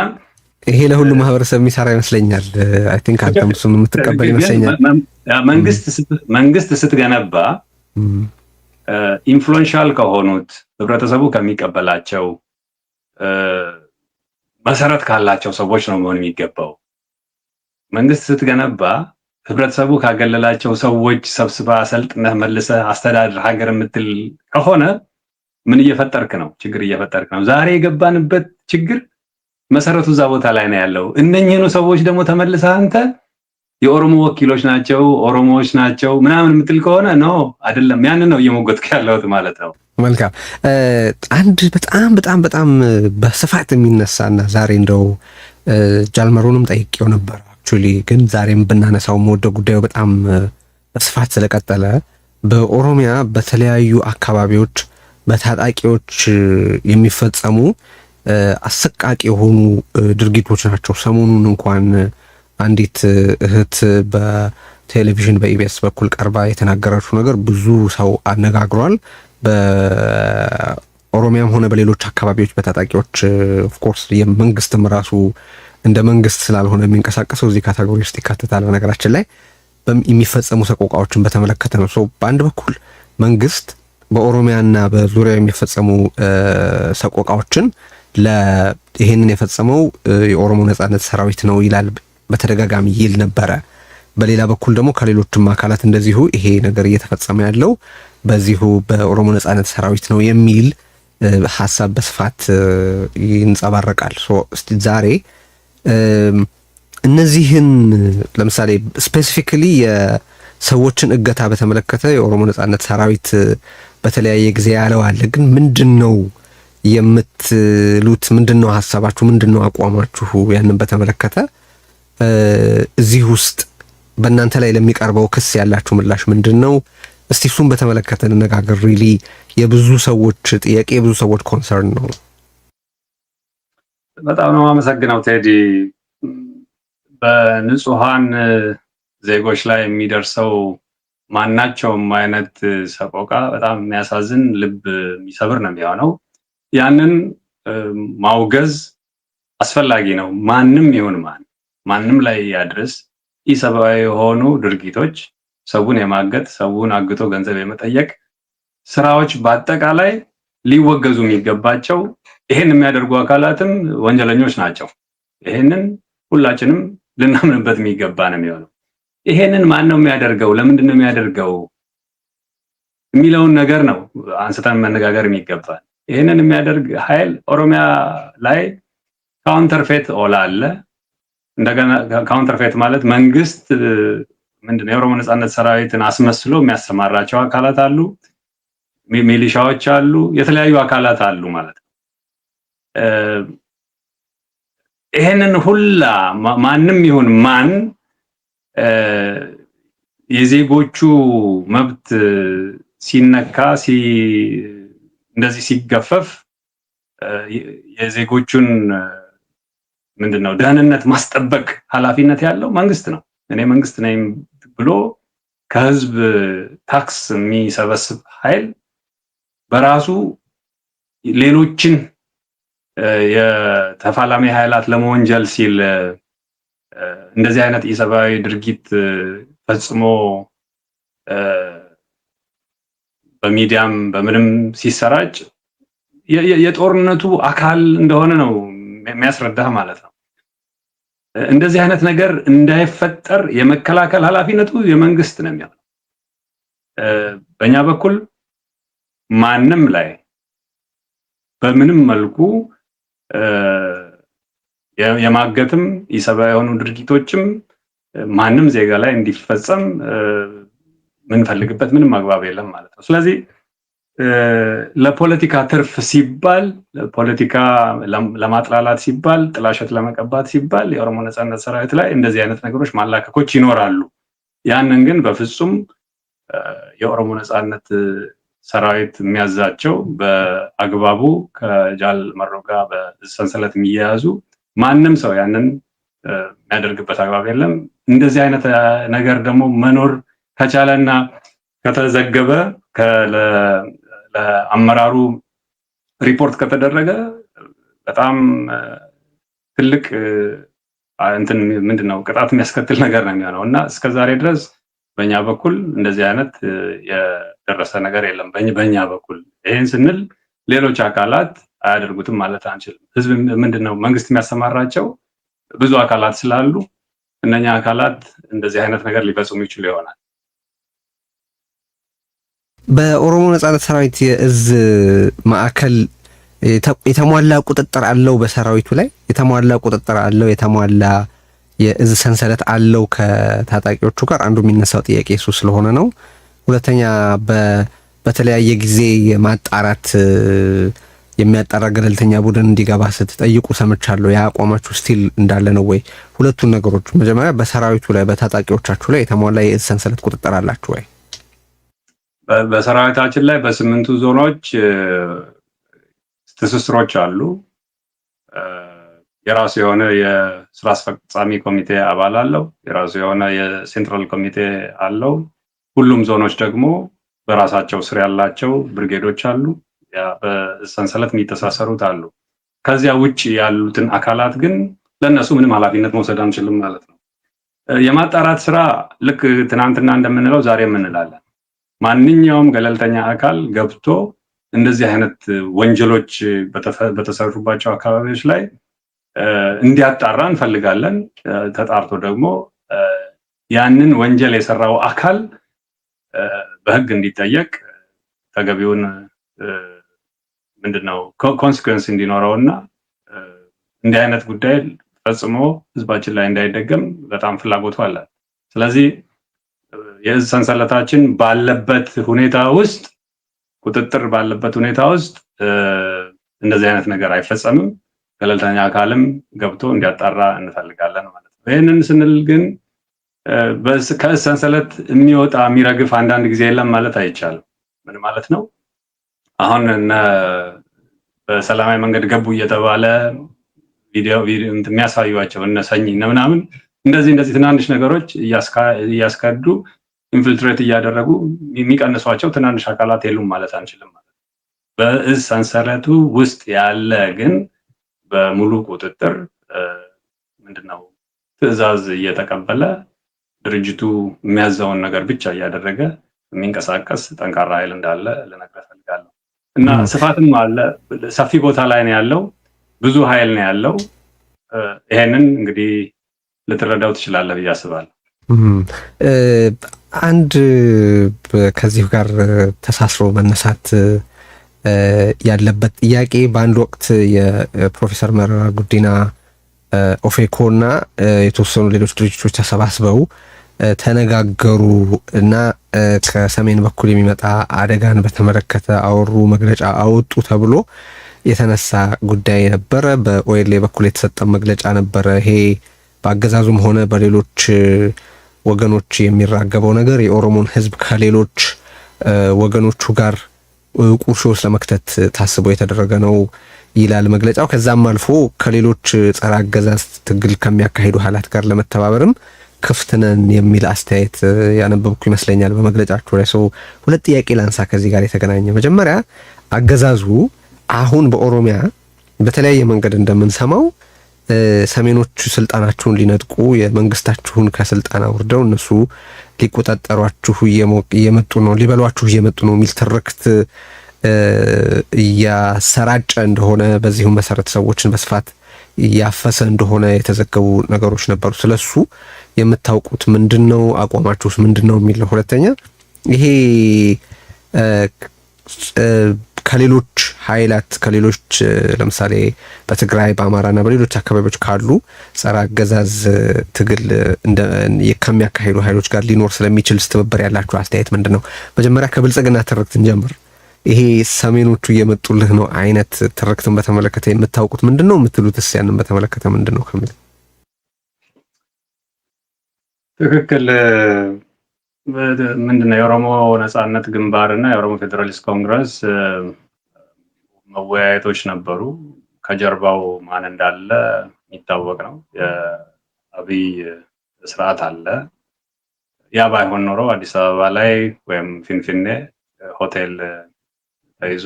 ይሄ ለሁሉ ማህበረሰብ የሚሰራ ይመስለኛል። አይ ቲንክ አንተም እሱን የምትቀበል ይመስለኛል። መንግስት ስትገነባ ኢንፍሉዌንሻል ከሆኑት ህብረተሰቡ ከሚቀበላቸው መሰረት ካላቸው ሰዎች ነው መሆን የሚገባው። መንግስት ስትገነባ ህብረተሰቡ ካገለላቸው ሰዎች ሰብስባ አሰልጥነህ መልሰህ አስተዳድር ሀገር የምትል ከሆነ ምን እየፈጠርክ ነው? ችግር እየፈጠርክ ነው። ዛሬ የገባንበት ችግር መሰረቱ እዛ ቦታ ላይ ነው ያለው። እነኚህኑ ሰዎች ደግሞ ተመልሰህ አንተ የኦሮሞ ወኪሎች ናቸው ኦሮሞዎች ናቸው ምናምን የምትል ከሆነ ነው አይደለም። ያንን ነው እየሞገትክ ያለሁት ማለት ነው። መልካም። አንድ በጣም በስፋት የሚነሳና ዛሬ እንደው ጃልመሮንም ጠይቄው ነበር አክቹሊ፣ ግን ዛሬም ብናነሳው የምወደው ጉዳዩ በጣም በስፋት ስለቀጠለ በኦሮሚያ በተለያዩ አካባቢዎች በታጣቂዎች የሚፈጸሙ አሰቃቂ የሆኑ ድርጊቶች ናቸው። ሰሞኑን እንኳን አንዲት እህት በቴሌቪዥን በኢቢኤስ በኩል ቀርባ የተናገረችው ነገር ብዙ ሰው አነጋግሯል። በኦሮሚያም ሆነ በሌሎች አካባቢዎች በታጣቂዎች ኦፍ ኮርስ የመንግስትም ራሱ እንደ መንግስት ስላልሆነ የሚንቀሳቀሰው እዚህ ካቴጎሪ ውስጥ ይካተታል። በነገራችን ላይ የሚፈጸሙ ሰቆቃዎችን በተመለከተ ነው። በአንድ በኩል መንግስት በኦሮሚያና በዙሪያው የሚፈጸሙ ሰቆቃዎችን ይሄንን የፈጸመው የኦሮሞ ነጻነት ሰራዊት ነው ይላል፣ በተደጋጋሚ ይል ነበረ። በሌላ በኩል ደግሞ ከሌሎችም አካላት እንደዚሁ ይሄ ነገር እየተፈጸመ ያለው በዚሁ በኦሮሞ ነጻነት ሰራዊት ነው የሚል ሀሳብ በስፋት ይንጸባረቃል። እስቲ ዛሬ እነዚህን ለምሳሌ ስፔሲፊካሊ የሰዎችን እገታ በተመለከተ የኦሮሞ ነጻነት ሰራዊት በተለያየ ጊዜ ያለው አለ። ግን ምንድነው የምትሉት? ምንድነው ሀሳባችሁ? ምንድነው አቋማችሁ? ያንን በተመለከተ እዚህ ውስጥ በእናንተ ላይ ለሚቀርበው ክስ ያላችሁ ምላሽ ምንድነው? እስቲ እሱን በተመለከተ እንነጋገር። ሪሊ የብዙ ሰዎች ጥያቄ፣ የብዙ ሰዎች ኮንሰርን ነው። በጣም ነው አመሰግነው ቴዲ። በንጹሃን ዜጎች ላይ የሚደርሰው ማናቸውም አይነት ሰቆቃ በጣም የሚያሳዝን ልብ የሚሰብር ነው የሚሆነው። ያንን ማውገዝ አስፈላጊ ነው። ማንም ይሁን ማንም ላይ ያድርስ ኢሰብአዊ የሆኑ ድርጊቶች፣ ሰውን የማገት፣ ሰውን አግቶ ገንዘብ የመጠየቅ ስራዎች በአጠቃላይ ሊወገዙ የሚገባቸው፣ ይሄን የሚያደርጉ አካላትም ወንጀለኞች ናቸው። ይሄንን ሁላችንም ልናምንበት የሚገባ ነው የሚሆነው። ይሄንን ማን ነው የሚያደርገው? ለምንድን ነው የሚያደርገው የሚለውን ነገር ነው አንስተን መነጋገር የሚገባል። ይሄንን የሚያደርግ ኃይል ኦሮሚያ ላይ ካውንተርፌት ኦላ አለ። እንደገና ካውንተርፌት ማለት መንግስት ምንድነው የኦሮሞ ነጻነት ሰራዊትን አስመስሎ የሚያሰማራቸው አካላት አሉ፣ ሚሊሻዎች አሉ፣ የተለያዩ አካላት አሉ ማለት ነው። ይሄንን ሁላ ማንም ይሁን ማን የዜጎቹ መብት ሲነካ እንደዚህ ሲገፈፍ የዜጎቹን ምንድነው ደህንነት ማስጠበቅ ኃላፊነት ያለው መንግስት ነው። እኔ መንግስት ነኝ ብሎ ከህዝብ ታክስ የሚሰበስብ ኃይል በራሱ ሌሎችን የተፋላሚ ኃይላት ለመወንጀል ሲል እንደዚህ አይነት ኢሰብአዊ ድርጊት ፈጽሞ በሚዲያም በምንም ሲሰራጭ የጦርነቱ አካል እንደሆነ ነው የሚያስረዳህ ማለት ነው። እንደዚህ አይነት ነገር እንዳይፈጠር የመከላከል ኃላፊነቱ የመንግስት ነው የሚሆነው። በእኛ በኩል ማንም ላይ በምንም መልኩ የማገትም ኢሰብአዊ የሆኑ ድርጊቶችም ማንም ዜጋ ላይ እንዲፈጸም ምንፈልግበት ምንም አግባብ የለም ማለት ነው። ስለዚህ ለፖለቲካ ትርፍ ሲባል፣ ለፖለቲካ ለማጥላላት ሲባል፣ ጥላሸት ለመቀባት ሲባል የኦሮሞ ነጻነት ሰራዊት ላይ እንደዚህ አይነት ነገሮች ማላከኮች ይኖራሉ። ያንን ግን በፍጹም የኦሮሞ ነጻነት ሰራዊት የሚያዛቸው በአግባቡ ከጃል መሮ ጋር በሰንሰለት የሚያያዙ ማንም ሰው ያንን የሚያደርግበት አግባብ የለም። እንደዚህ አይነት ነገር ደግሞ መኖር ከቻለና ከተዘገበ ለአመራሩ ሪፖርት ከተደረገ በጣም ትልቅ እንትን ምንድነው ቅጣት የሚያስከትል ነገር ነው የሚሆነው እና እስከዛሬ ድረስ በእኛ በኩል እንደዚህ አይነት የደረሰ ነገር የለም። በእኛ በኩል ይሄን ስንል ሌሎች አካላት አያደርጉትም ማለት አንችልም። ህዝብ ምንድነው መንግስት የሚያሰማራቸው ብዙ አካላት ስላሉ እነኛ አካላት እንደዚህ አይነት ነገር ሊፈጽሙ ይችሉ ይሆናል። በኦሮሞ ነጻነት ሰራዊት የእዝ ማዕከል የተሟላ ቁጥጥር አለው። በሰራዊቱ ላይ የተሟላ ቁጥጥር አለው። የተሟላ የእዝ ሰንሰለት አለው ከታጣቂዎቹ ጋር። አንዱ የሚነሳው ጥያቄ እሱ ስለሆነ ነው። ሁለተኛ በተለያየ ጊዜ የማጣራት የሚያጣራ ገለልተኛ ቡድን እንዲገባ ስትጠይቁ ሰምቻለሁ። ያ አቋማችሁ ስቲል እንዳለ ነው ወይ? ሁለቱን ነገሮች መጀመሪያ በሰራዊቱ ላይ በታጣቂዎቻችሁ ላይ የተሟላ የእዝ ሰንሰለት ቁጥጥር አላችሁ ወይ? በሰራዊታችን ላይ በ8ቱ ዞኖች ትስስሮች አሉ። የራሱ የሆነ የስራ አስፈጻሚ ኮሚቴ አባል አለው። የራሱ የሆነ የሴንትራል ኮሚቴ አለው። ሁሉም ዞኖች ደግሞ በራሳቸው ስር ያላቸው ብርጌዶች አሉ። በሰንሰለት የሚተሳሰሩት አሉ። ከዚያ ውጭ ያሉትን አካላት ግን ለነሱ ምንም ኃላፊነት መውሰድ አንችልም ማለት ነው። የማጣራት ስራ ልክ ትናንትና እንደምንለው ዛሬም እንላለን። ማንኛውም ገለልተኛ አካል ገብቶ እንደዚህ አይነት ወንጀሎች በተሰሩባቸው አካባቢዎች ላይ እንዲያጣራ እንፈልጋለን። ተጣርቶ ደግሞ ያንን ወንጀል የሰራው አካል በሕግ እንዲጠየቅ ተገቢውን ምንድነው ኮንሲኩዌንስ እንዲኖረውና እንዲህ አይነት ጉዳይ ፈጽሞ ህዝባችን ላይ እንዳይደገም በጣም ፍላጎቱ አለ። ስለዚህ የእዝ ሰንሰለታችን ባለበት ሁኔታ ውስጥ ቁጥጥር ባለበት ሁኔታ ውስጥ እንደዚህ አይነት ነገር አይፈጸምም። ገለልተኛ አካልም ገብቶ እንዲያጣራ እንፈልጋለን ማለት ነው። ይህንን ስንል ግን ከእዝ ሰንሰለት የሚወጣ የሚረግፍ አንዳንድ ጊዜ የለም ማለት አይቻልም። ምን ማለት ነው? አሁን በሰላማዊ መንገድ ገቡ እየተባለ ቪዲዮ የሚያሳዩዋቸው እነ ሰኝ ምናምን እንደዚህ ትናንሽ ነገሮች እያስካዱ ኢንፊልትሬት እያደረጉ የሚቀንሷቸው ትናንሽ አካላት የሉም ማለት አንችልም ማለት ነው። በእዝ ሰንሰለቱ ውስጥ ያለ ግን በሙሉ ቁጥጥር ምንድነው ትዕዛዝ እየተቀበለ ድርጅቱ የሚያዘውን ነገር ብቻ እያደረገ የሚንቀሳቀስ ጠንካራ ኃይል እንዳለ ልነግርህ እፈልጋለሁ። እና ስፋትም አለ፣ ሰፊ ቦታ ላይ ነው ያለው፣ ብዙ ኃይል ነው ያለው። ይሄንን እንግዲህ ልትረዳው ትችላለህ ብዬ አስባለሁ። አንድ ከዚሁ ጋር ተሳስሮ መነሳት ያለበት ጥያቄ በአንድ ወቅት የፕሮፌሰር መረራ ጉዲና ኦፌኮ እና የተወሰኑ ሌሎች ድርጅቶች ተሰባስበው ተነጋገሩ እና ከሰሜን በኩል የሚመጣ አደጋን በተመለከተ አወሩ፣ መግለጫ አወጡ ተብሎ የተነሳ ጉዳይ ነበረ። በኦኤልኤ በኩል የተሰጠ መግለጫ ነበረ። ይሄ በአገዛዙም ሆነ በሌሎች ወገኖች የሚራገበው ነገር የኦሮሞን ሕዝብ ከሌሎች ወገኖቹ ጋር ቁርሾ ውስጥ ለመክተት ታስቦ የተደረገ ነው ይላል መግለጫው። ከዛም አልፎ ከሌሎች ጸረ አገዛዝ ትግል ከሚያካሂዱ ኃይላት ጋር ለመተባበርም ክፍት ነን የሚል አስተያየት ያነበብኩ ይመስለኛል በመግለጫቸው ላይ። ሰው ሁለት ጥያቄ ላንሳ ከዚህ ጋር የተገናኘ። መጀመሪያ አገዛዙ አሁን በኦሮሚያ በተለያየ መንገድ እንደምንሰማው ሰሜኖቹ ስልጣናችሁን ሊነጥቁ የመንግስታችሁን ከስልጣን አውርደው እነሱ ሊቆጣጠሯችሁ እየመጡ ነው፣ ሊበሏችሁ እየመጡ ነው የሚል ትርክት እያሰራጨ እንደሆነ በዚሁም መሰረት ሰዎችን በስፋት ያፈሰ እንደሆነ የተዘገቡ ነገሮች ነበሩ። ስለሱ የምታውቁት ምንድነው? አቋማችሁስ ምንድነው የሚል ነው። ሁለተኛ ይሄ ከሌሎች ኃይላት ከሌሎች ለምሳሌ በትግራይ በአማራና በሌሎች አካባቢዎች ካሉ ጸረ አገዛዝ ትግል ከሚያካሂዱ ኃይሎች ጋር ሊኖር ስለሚችል ትብብር ያላችሁ አስተያየት ምንድነው? መጀመሪያ ከብልጽግና ትርክት እንጀምር። ይሄ ሰሜኖቹ እየመጡልህ ነው አይነት ትርክትን በተመለከተ የምታውቁት ምንድነው? የምትሉትስ ያንን በተመለከተ ምንድነው ከሚል ትክክል ምንድነው የኦሮሞ ነጻነት ግንባር እና የኦሮሞ ፌዴራሊስት ኮንግረስ መወያየቶች ነበሩ። ከጀርባው ማን እንዳለ የሚታወቅ ነው። የአብይ ስርዓት አለ። ያ ባይሆን ኖሮ አዲስ አበባ ላይ ወይም ፊንፊኔ ሆቴል ተይዞ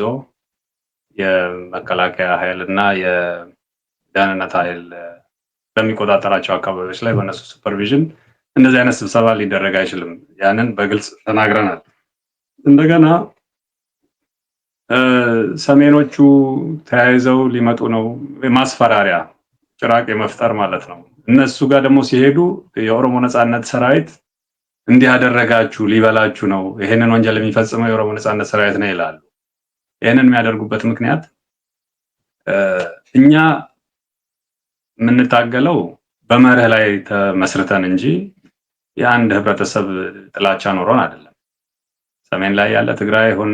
የመከላከያ ኃይል እና የደህንነት ኃይል በሚቆጣጠራቸው አካባቢዎች ላይ በእነሱ ሱፐርቪዥን እንደዚህ አይነት ስብሰባ ሊደረግ አይችልም። ያንን በግልጽ ተናግረናል። እንደገና ሰሜኖቹ ተያይዘው ሊመጡ ነው፣ ማስፈራሪያ ጭራቅ የመፍጠር ማለት ነው። እነሱ ጋር ደግሞ ሲሄዱ የኦሮሞ ነጻነት ሰራዊት እንዲህ ያደረጋችሁ ሊበላችሁ ነው፣ ይሄንን ወንጀል የሚፈጽመው የኦሮሞ ነጻነት ሰራዊት ነው ይላሉ። ይሄንን የሚያደርጉበት ምክንያት እኛ የምንታገለው በመርህ ላይ ተመስርተን እንጂ የአንድ ህብረተሰብ ጥላቻ ኖሮን አይደለም። ሰሜን ላይ ያለ ትግራይ ይሁን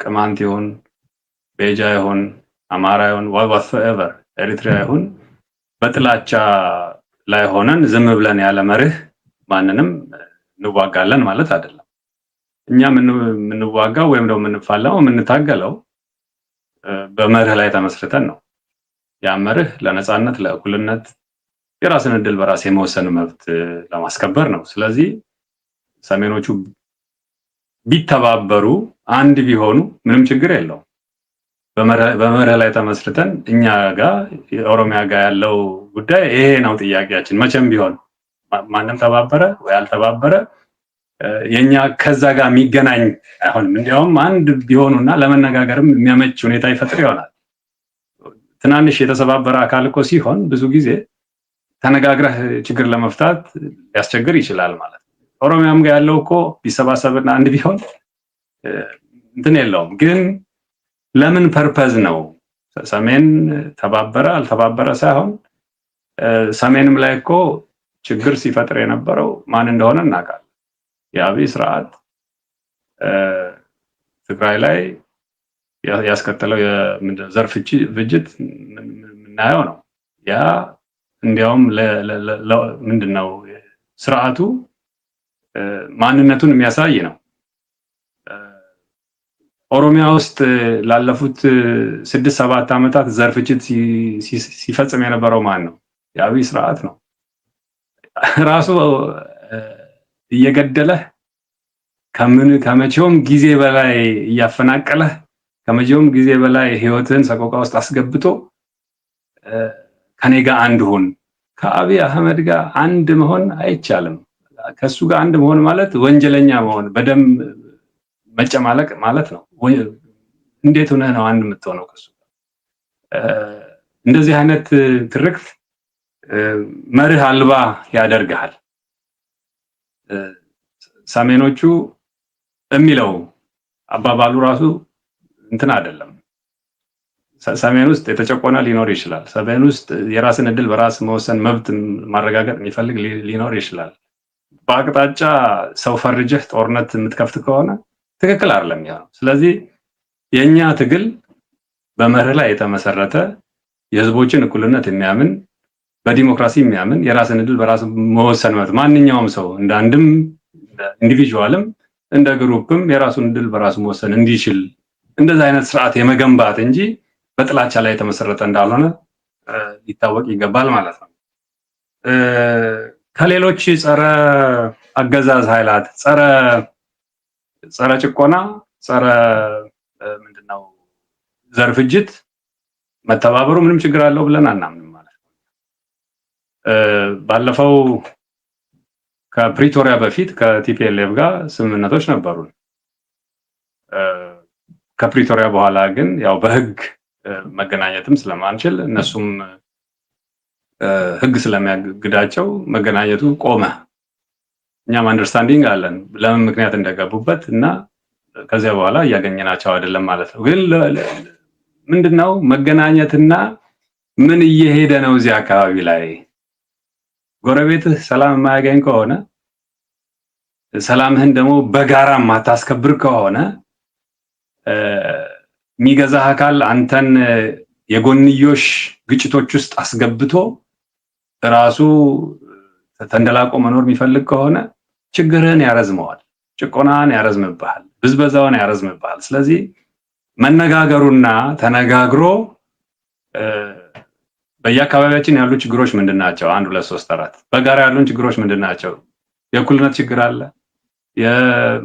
ቅማንት ይሁን ቤጃ ይሁን አማራ ይሁን whatever ኤሪትሪያ ይሁን በጥላቻ ላይ ሆነን ዝም ብለን ያለ መርህ ማንንም እንዋጋለን ማለት አይደለም። እኛ የምንዋጋው ወይም ደግሞ የምንፋለመው የምንታገለው በመርህ ላይ ተመስርተን ነው። ያ መርህ ለነጻነት፣ ለእኩልነት፣ የራስን እድል በራስ የመወሰን መብት ለማስከበር ነው። ስለዚህ ሰሜኖቹ ቢተባበሩ አንድ ቢሆኑ ምንም ችግር የለው። በመርህ ላይ ተመስርተን እኛ ጋር የኦሮሚያ ጋር ያለው ጉዳይ ይሄ ነው ጥያቄያችን። መቼም ቢሆን ማንም ተባበረ ወይ አልተባበረ የኛ ከዛ ጋር የሚገናኝ አይሆንም። እንዲያውም አንድ ቢሆኑና ለመነጋገርም የሚያመች ሁኔታ ይፈጥር ይሆናል። ትናንሽ የተሰባበረ አካል እኮ ሲሆን ብዙ ጊዜ ተነጋግረህ ችግር ለመፍታት ሊያስቸግር ይችላል ማለት ነው። ኦሮሚያም ጋር ያለው እኮ ቢሰባሰብና አንድ ቢሆን እንትን የለውም። ግን ለምን ፐርፐዝ ነው? ሰሜን ተባበረ አልተባበረ ሳይሆን ሰሜንም ላይ እኮ ችግር ሲፈጥር የነበረው ማን እንደሆነ እናውቃለን። የአብይ ስርዓት ትግራይ ላይ ያስከተለው ዘር ፍጅት የምናየው ነው። ያ እንዲያውም ምንድነው ስርዓቱ ማንነቱን የሚያሳይ ነው። ኦሮሚያ ውስጥ ላለፉት 6-7 ዓመታት ዘር ፍጅት ሲፈጽም የነበረው ማን ነው? የአብይ ስርዓት ነው። ራሱ እየገደለህ ከመቼውም ጊዜ በላይ እያፈናቀለህ ከመቼውም ጊዜ በላይ ህይወትን ሰቆቃ ውስጥ አስገብቶ ከኔ ጋር አንድ ሁን። ከአብይ አህመድ ጋር አንድ መሆን አይቻልም። ከሱ ጋር አንድ መሆን ማለት ወንጀለኛ መሆን፣ በደም መጨማለቅ ማለት ነው። እንዴት ሆነህ ነው አንድ የምትሆነው ከሱ? እንደዚህ አይነት ትርክት መርህ አልባ ያደርግሃል። ሰሜኖቹ የሚለው አባባሉ ራሱ እንትን አይደለም። ሰሜን ውስጥ የተጨቆነ ሊኖር ይችላል። ሰሜን ውስጥ የራስን እድል በራስ መወሰን መብት ማረጋገጥ የሚፈልግ ሊኖር ይችላል። በአቅጣጫ ሰው ፈርጀህ ጦርነት የምትከፍት ከሆነ ትክክል አይደለም የሚሆነው። ስለዚህ የኛ ትግል በመርህ ላይ የተመሰረተ የህዝቦችን እኩልነት የሚያምን በዲሞክራሲ የሚያምን የራስን እድል በራስ መወሰን መብት ማንኛውም ሰው እንደ አንድም ኢንዲቪጁዋልም እንደ ግሩፕም የራሱን እድል በራሱ መወሰን እንዲችል እንደዚህ አይነት ስርዓት የመገንባት እንጂ በጥላቻ ላይ የተመሰረተ እንዳልሆነ ሊታወቅ ይገባል ማለት ነው። ከሌሎች ጸረ አገዛዝ ኃይላት ጸረ ጭቆና ጸረ ምንድነው ዘር ፍጅት መተባበሩ ምንም ችግር አለው ብለን አናምንም ማለት ነው። ባለፈው ከፕሪቶሪያ በፊት ከቲፒኤልኤፍ ጋር ስምምነቶች ነበሩን። ከፕሪቶሪያ በኋላ ግን ያው በህግ መገናኘትም ስለማንችል እነሱም ህግ ስለሚያግዳቸው መገናኘቱ ቆመ። እኛም አንደርስታንዲንግ አለን ለምን ምክንያት እንደገቡበት እና ከዚያ በኋላ እያገኘናቸው አይደለም ማለት ነው። ግን ምንድነው መገናኘትና ምን እየሄደ ነው እዚህ አካባቢ ላይ? ጎረቤትህ ሰላም የማያገኝ ከሆነ ሰላምህን ደግሞ በጋራ ማታስከብር ከሆነ የሚገዛህ አካል አንተን የጎንዮሽ ግጭቶች ውስጥ አስገብቶ ራሱ ተንደላቆ መኖር የሚፈልግ ከሆነ ችግርህን ያረዝመዋል፣ ጭቆናን ያረዝምብሃል፣ ብዝበዛውን ያረዝምብሃል። ስለዚህ መነጋገሩና ተነጋግሮ በየአካባቢያችን ያሉ ችግሮች ምንድናቸው? 1 2 3 4 በጋራ ያሉን ችግሮች ምንድናቸው? የእኩልነት ችግር አለ።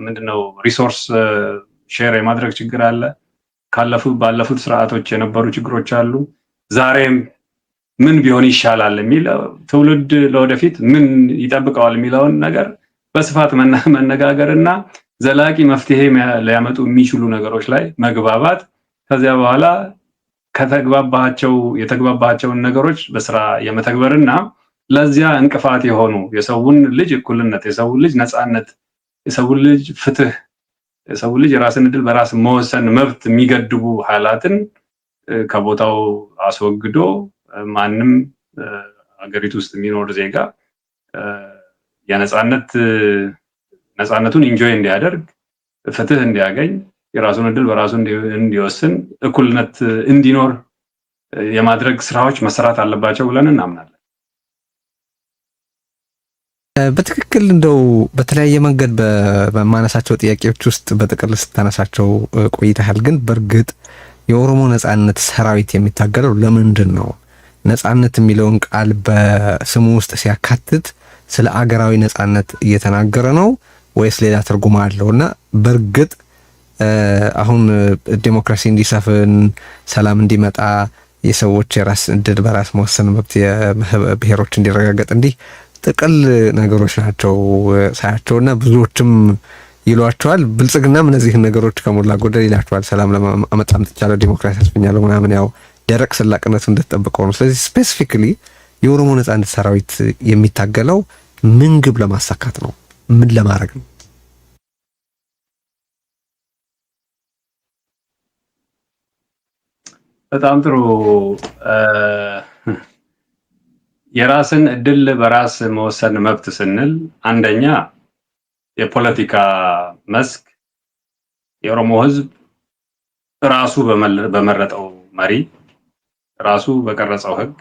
ምንድነው ሪሶርስ ሼር የማድረግ ችግር አለ። ባለፉት ስርዓቶች የነበሩ ችግሮች አሉ። ዛሬም ምን ቢሆን ይሻላል የሚል ትውልድ ለወደፊት ምን ይጠብቀዋል የሚለውን ነገር በስፋት መነጋገርና ዘላቂ መፍትሄ ሊያመጡ የሚችሉ ነገሮች ላይ መግባባት፣ ከዚያ በኋላ የተግባባቸውን ነገሮች በስራ የመተግበርና ለዚያ እንቅፋት የሆኑ የሰውን ልጅ እኩልነት፣ የሰውን ልጅ ነፃነት፣ የሰውን ልጅ ፍትህ፣ የሰውን ልጅ የራስን እድል በራስ መወሰን መብት የሚገድቡ ኃይላትን ከቦታው አስወግዶ ማንም አገሪቱ ውስጥ የሚኖር ዜጋ ነፃነቱን ኢንጆይ እንዲያደርግ፣ ፍትህ እንዲያገኝ፣ የራሱን እድል በራሱ እንዲወስን፣ እኩልነት እንዲኖር የማድረግ ስራዎች መሰራት አለባቸው ብለን እናምናለን። በትክክል እንደው በተለያየ መንገድ በማነሳቸው ጥያቄዎች ውስጥ በጥቅል ስታነሳቸው ቆይተሃል። ግን በእርግጥ የኦሮሞ ነጻነት ሰራዊት የሚታገለው ለምንድን ነው? ነጻነት የሚለውን ቃል በስሙ ውስጥ ሲያካትት ስለ አገራዊ ነጻነት እየተናገረ ነው ወይስ ሌላ ትርጉም አለው? እና በእርግጥ አሁን ዲሞክራሲ እንዲሰፍን፣ ሰላም እንዲመጣ፣ የሰዎች የራስ እድል በራስ መወሰን መብት የብሔሮች እንዲረጋገጥ እንዲህ ጥቅል ነገሮች ናቸው ሳያቸውና ብዙዎችም ይሏቸዋል። ብልጽግናም እነዚህን ነገሮች ከሞላ ጎደል ይላቸዋል። ሰላም ለማመጣ አምጥቻለሁ፣ ዲሞክራሲ አስፈኛለሁ ምናምን፣ ያው ደረቅ ስላቅነቱ እንደተጠበቀው ነው። ስለዚህ ስፔሲፊክሊ የኦሮሞ ነጻነት ሰራዊት የሚታገለው ምን ግብ ለማሳካት ነው? ምን ለማድረግ ነው? ኦኬ፣ በጣም ጥሩ። የራስን እድል በራስ መወሰን መብት ስንል አንደኛ የፖለቲካ መስክ የኦሮሞ ህዝብ ራሱ በመረጠው መሪ ራሱ በቀረጸው ህግ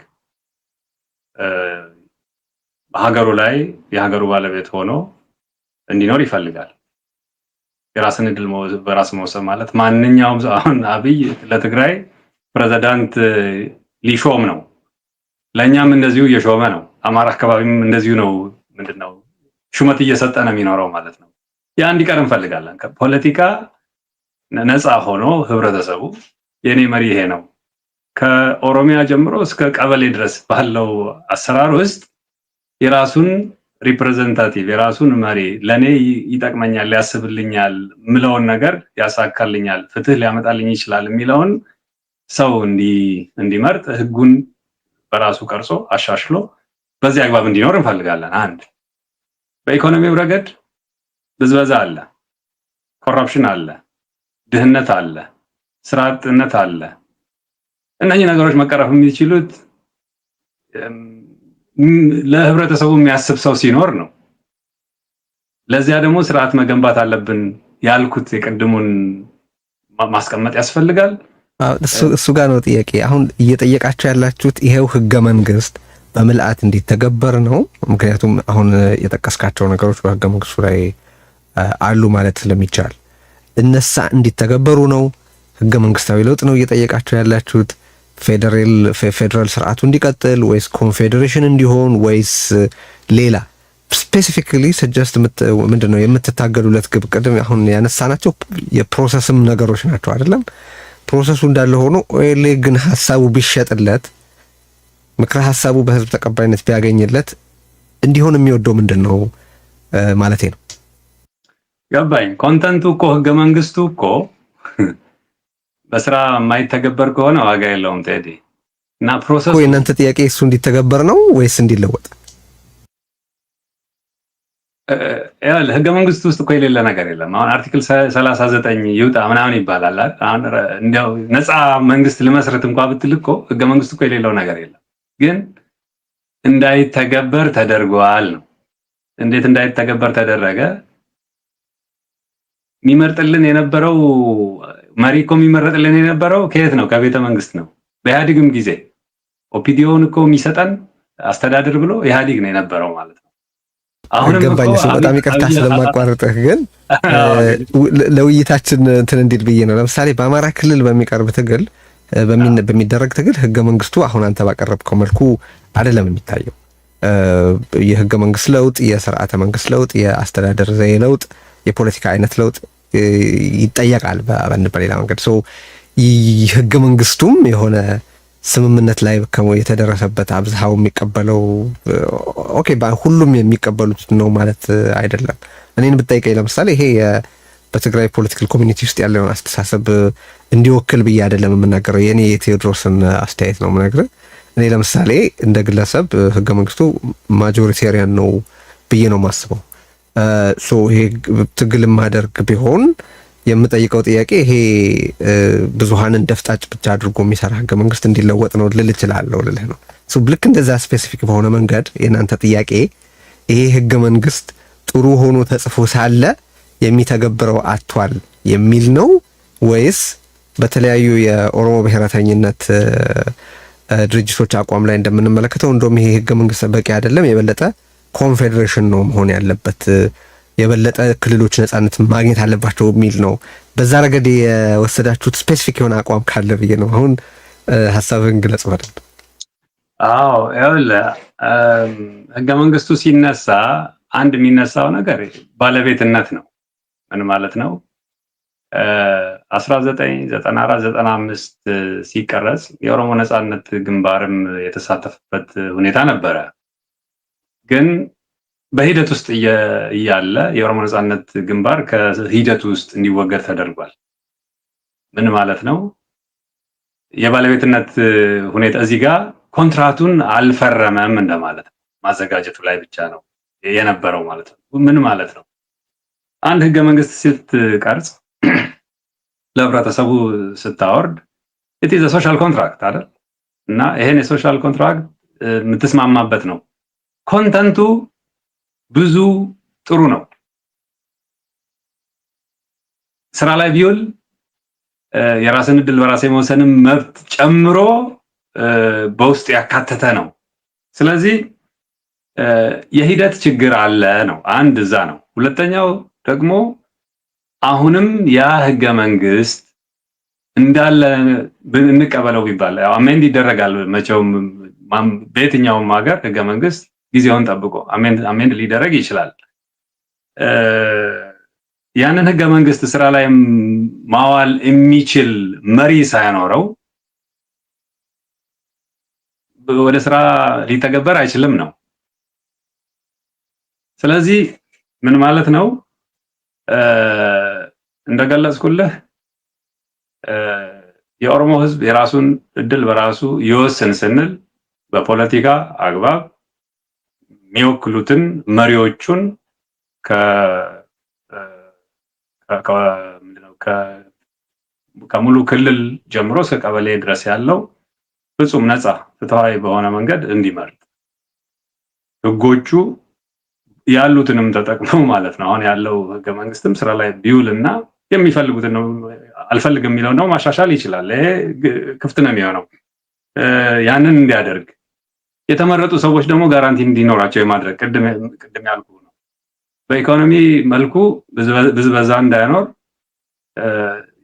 በሀገሩ ላይ የሀገሩ ባለቤት ሆኖ እንዲኖር ይፈልጋል። የራስን እድል በራስ መወሰን ማለት ማንኛውም ሰው አሁን አብይ ለትግራይ ፕሬዝዳንት ሊሾም ነው፣ ለኛም እንደዚሁ እየሾመ ነው። አማራ አካባቢም እንደዚሁ ነው። ምንድነው ሹመት እየሰጠ ነው የሚኖረው ማለት ነው። ያ እንዲቀር እንፈልጋለን። ከፖለቲካ ነፃ ሆኖ ህብረተሰቡ የኔ መሪ ይሄ ነው ከኦሮሚያ ጀምሮ እስከ ቀበሌ ድረስ ባለው አሰራር ውስጥ የራሱን ሪፕሬዘንታቲቭ የራሱን መሪ ለኔ ይጠቅመኛል፣ ያስብልኛል፣ ምለውን ነገር ያሳካልኛል፣ ፍትህ ሊያመጣልኝ ይችላል የሚለውን ሰው እንዲመርጥ ህጉን በራሱ ቀርጾ አሻሽሎ በዚህ አግባብ እንዲኖር እንፈልጋለን። አንድ በኢኮኖሚው ረገድ ብዝበዛ አለ፣ ኮረፕሽን አለ፣ ድህነት አለ፣ ስራ አጥነት አለ። እነዚህ ነገሮች መቀረፍ የሚችሉት ለህብረተሰቡ የሚያስብ ሰው ሲኖር ነው። ለዚያ ደግሞ ስርዓት መገንባት አለብን ያልኩት የቀድሙን ማስቀመጥ ያስፈልጋል። እሱ ጋር ነው ጥያቄ። አሁን እየጠየቃችሁ ያላችሁት ይሄው ህገ መንግስት በምልአት እንዲተገበር ነው። ምክንያቱም አሁን የጠቀስካቸው ነገሮች በህገ መንግስቱ ላይ አሉ ማለት ስለሚቻል እነሳ እንዲተገበሩ ነው። ህገ መንግስታዊ ለውጥ ነው እየጠየቃችሁ ያላችሁት? ፌደራል ስርዓቱ እንዲቀጥል ወይስ ኮንፌዴሬሽን እንዲሆን ወይስ ሌላ ስፔሲፊካሊ ሰጀስት ምንድነው የምትታገሉለት ግብ? ቅድም አሁን ያነሳናቸው የፕሮሰስም ነገሮች ናቸው አይደለም? ፕሮሰሱ እንዳለ ሆኖ ኦኤልኤ ግን ሀሳቡ ቢሸጥለት ምክረ ሀሳቡ በህዝብ ተቀባይነት ቢያገኝለት እንዲሆን የሚወደው ምንድነው ማለቴ ነው። ገባኝ። ኮንተንቱ እኮ ህገ መንግስቱ እኮ በስራ የማይተገበር ከሆነ ዋጋ የለውም ቴዲ። እና ፕሮሰሱ የእናንተ ጥያቄ እሱ እንዲተገበር ነው ወይስ እንዲለወጥ? ህገ መንግስቱ ውስጥ እኮ የሌለ ነገር የለም። አሁን አርቲክል 39 ይውጣ ምናምን ይባላል። አሁን እንዲያው ነፃ መንግስት ልመስረት እንኳን ብትል እኮ ህገ መንግስቱ እኮ የሌለው ነገር የለም። ግን እንዳይተገበር ተደርጓል ነው። እንዴት እንዳይተገበር ተደረገ? የሚመርጥልን የነበረው መሪ እኮ የሚመረጥልን የነበረው ከየት ነው? ከቤተ መንግስት ነው። በኢህአዴግም ጊዜ ኦፒዲዮን እኮ የሚሰጠን አስተዳደር ብሎ ኢህአዴግ ነው የነበረው ማለት ነው። አሁንም ገባኝ። እሱ በጣም ይቅርታ ስለማቋረጥህ፣ ግን ለውይይታችን እንትን እንዲል ብዬ ነው። ለምሳሌ በአማራ ክልል በሚቀርብ ትግል በሚደረግ ትግል ህገ መንግስቱ አሁን አንተ ባቀረብከው መልኩ አይደለም የሚታየው። የህገ መንግስት ለውጥ፣ የስርዓተ መንግስት ለውጥ፣ የአስተዳደር ዘዬ ለውጥ፣ የፖለቲካ አይነት ለውጥ ይጠየቃል በሌላ መንገድ። ህገ መንግስቱም የሆነ ስምምነት ላይ የተደረሰበት አብዛው የሚቀበለው ኦኬ ሁሉም የሚቀበሉት ነው ማለት አይደለም። እኔን ብጠይቀኝ ለምሳሌ ይሄ በትግራይ ፖለቲካል ኮሚኒቲ ውስጥ ያለውን አስተሳሰብ እንዲወክል ብዬ አይደለም የምናገረው፣ የኔ የቴዎድሮስን አስተያየት ነው የምነግርህ። እኔ ለምሳሌ እንደ ግለሰብ ህገ መንግስቱ ማጆሪቴሪያን ነው ብዬ ነው የማስበው። ይሄ ትግል ማደርግ ቢሆን የምጠይቀው ጥያቄ ይሄ ብዙሃንን ደፍጣጭ ብቻ አድርጎ የሚሰራ ህገ መንግስት እንዲለወጥ ነው ልል እችላለሁ ልልህ ነው። ልክ እንደዛ ስፔሲፊክ በሆነ መንገድ የእናንተ ጥያቄ ይሄ ህገ መንግስት ጥሩ ሆኖ ተጽፎ ሳለ የሚተገብረው አጥቷል የሚል ነው ወይስ በተለያዩ የኦሮሞ ብሔረተኝነት ድርጅቶች አቋም ላይ እንደምንመለከተው እንደውም ይሄ ህገ መንግስት በቂ አይደለም፣ የበለጠ ኮንፌዴሬሽን ነው መሆን ያለበት፣ የበለጠ ክልሎች ነጻነት ማግኘት አለባቸው የሚል ነው? በዛ ረገድ የወሰዳችሁት ስፔሲፊክ የሆነ አቋም ካለ ብዬ ነው። አሁን ሀሳብህን ግለጽ ማለት ነው። አዎ ይኸውልህ ህገ መንግስቱ ሲነሳ አንድ የሚነሳው ነገር ባለቤትነት ነው። ምን ማለት ነው? 1994-95 ሲቀረጽ የኦሮሞ ነጻነት ግንባርም የተሳተፈበት ሁኔታ ነበረ። ግን በሂደት ውስጥ እያለ የኦሮሞ ነጻነት ግንባር ከሂደቱ ውስጥ እንዲወገድ ተደርጓል። ምን ማለት ነው? የባለቤትነት ሁኔታ እዚህ ጋር ኮንትራቱን አልፈረመም እንደማለት ነው። ማዘጋጀቱ ላይ ብቻ ነው የነበረው ማለት ነው። ምን ማለት ነው? አንድ ህገ መንግስት ስትቀርጽ ለህብረተሰቡ ስታወርድ ኢት ኢዝ አ ሶሻል ኮንትራክት አይደል? እና ይሄን የሶሻል ኮንትራክት የምትስማማበት ነው። ኮንተንቱ ብዙ ጥሩ ነው። ስራ ላይ ቢውል የራስን እድል በራስ የመወሰንም መብት ጨምሮ በውስጥ ያካተተ ነው። ስለዚህ የሂደት ችግር አለ ነው አንድ እዛ ነው። ሁለተኛው ደግሞ አሁንም ያ ህገ መንግስት እንዳለ እንቀበለው ቢባል አሜንድ ይደረጋል። መቼም በየትኛውም ሀገር ህገ መንግስት ጊዜውን ጠብቆ አሜንድ ሊደረግ ይችላል። ያንን ህገ መንግስት ስራ ላይ ማዋል የሚችል መሪ ሳይኖረው ወደ ስራ ሊተገበር አይችልም ነው። ስለዚህ ምን ማለት ነው? እንደገለጽኩልህ የኦሮሞ ህዝብ የራሱን እድል በራሱ ይወስን ስንል በፖለቲካ አግባብ የሚወክሉትን መሪዎቹን ከሙሉ ክልል ጀምሮ እስከ ቀበሌ ድረስ ያለው ፍጹም ነፃ ፍትሃዊ በሆነ መንገድ እንዲመርጥ ህጎቹ ያሉትንም ተጠቅመው ማለት ነው። አሁን ያለው ህገ መንግስትም ስራ ላይ ቢውልና የሚፈልጉትን ነው አልፈልግም የሚለው ነው ማሻሻል ይችላል። ይሄ ክፍት ነው የሚሆነው። ያንን እንዲያደርግ የተመረጡ ሰዎች ደግሞ ጋራንቲ እንዲኖራቸው የማድረግ ቅድም ያልኩ ነው። በኢኮኖሚ መልኩ ብዝበዛ እንዳይኖር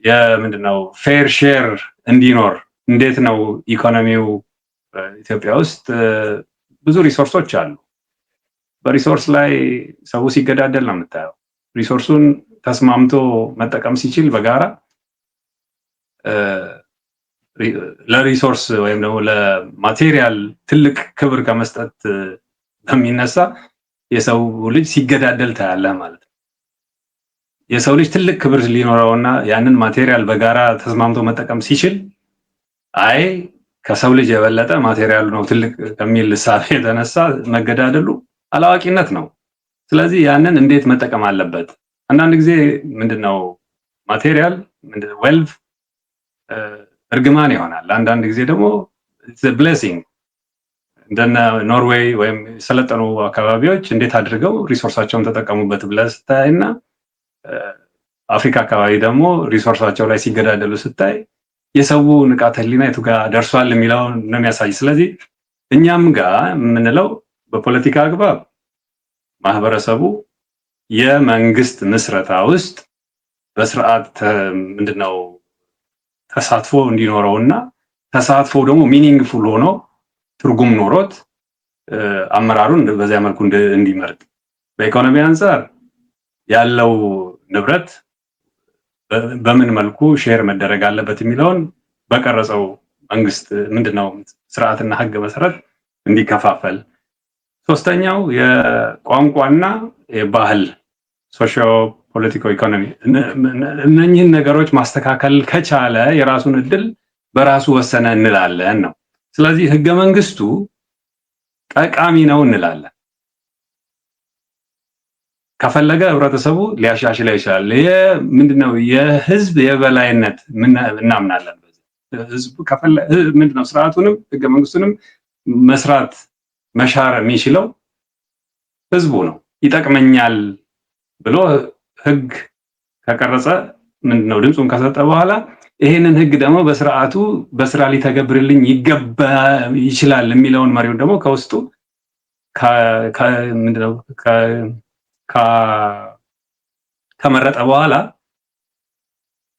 የምንድነው ፌር ሼር እንዲኖር እንዴት ነው ኢኮኖሚው ኢትዮጵያ ውስጥ ብዙ ሪሶርሶች አሉ። በሪሶርስ ላይ ሰው ሲገዳደል ነው የምታየው። ሪሶርሱን ተስማምቶ መጠቀም ሲችል በጋራ ለሪሶርስ ወይም ደግሞ ለማቴሪያል ትልቅ ክብር ከመስጠት በሚነሳ የሰው ልጅ ሲገዳደል ታያለህ ማለት ነው። የሰው ልጅ ትልቅ ክብር ሊኖረውና ያንን ማቴሪያል በጋራ ተስማምቶ መጠቀም ሲችል አይ ከሰው ልጅ የበለጠ ማቴሪያሉ ነው ትልቅ ከሚል እሳቤ የተነሳ መገዳደሉ አላዋቂነት ነው። ስለዚህ ያንን እንዴት መጠቀም አለበት? አንዳንድ ጊዜ ምንድነው ማቴሪያል ምንድነው ዌልፍ እርግማን ይሆናል። አንዳንድ ጊዜ ደግሞ ብሌሲንግ እንደነ ኖርዌይ ወይም የሰለጠኑ አካባቢዎች እንዴት አድርገው ሪሶርሳቸውን ተጠቀሙበት ብለህ ስታይና አፍሪካ አካባቢ ደግሞ ሪሶርሳቸው ላይ ሲገዳደሉ ስታይ የሰው ንቃተ ህሊና የቱ ጋር ደርሷል የሚለው ነው የሚያሳይ። ስለዚህ እኛም ጋር የምንለው በፖለቲካ አግባብ ማህበረሰቡ የመንግስት ምስረታ ውስጥ በስርዓት ምንድነው ተሳትፎ እንዲኖረውና ተሳትፎ ደግሞ ሚኒንግፉል ሆኖ ትርጉም ኖሮት አመራሩን በዚያ መልኩ እንዲመርጥ በኢኮኖሚ አንፃር ያለው ንብረት በምን መልኩ ሼር መደረግ አለበት የሚለውን በቀረጸው መንግስት ምንድነው ስርዓትና ህግ መሰረት እንዲከፋፈል። ሶስተኛው የቋንቋና የባህል ሶሺዮ ፖለቲኮ ኢኮኖሚ እነኚህን ነገሮች ማስተካከል ከቻለ የራሱን እድል በራሱ ወሰነ እንላለን ነው። ስለዚህ ህገ መንግስቱ ጠቃሚ ነው እንላለን። ከፈለገ ህብረተሰቡ ሊያሻሽለው ይችላል። ምንድነው የህዝብ የበላይነት እናምናለን። ህዝቡ ከፈለገ ምንድነው ስርዓቱንም ህገ መንግስቱንም መስራት መሻር የሚችለው ህዝቡ ነው። ይጠቅመኛል ብሎ ህግ ከቀረጸ ምንድነው ድምጹን ከሰጠ በኋላ ይሄንን ህግ ደግሞ በስርዓቱ በስራ ሊተገብርልኝ ይችላል የሚለውን መሪውን ደግሞ ከውስጡ ምንድነው ከመረጠ በኋላ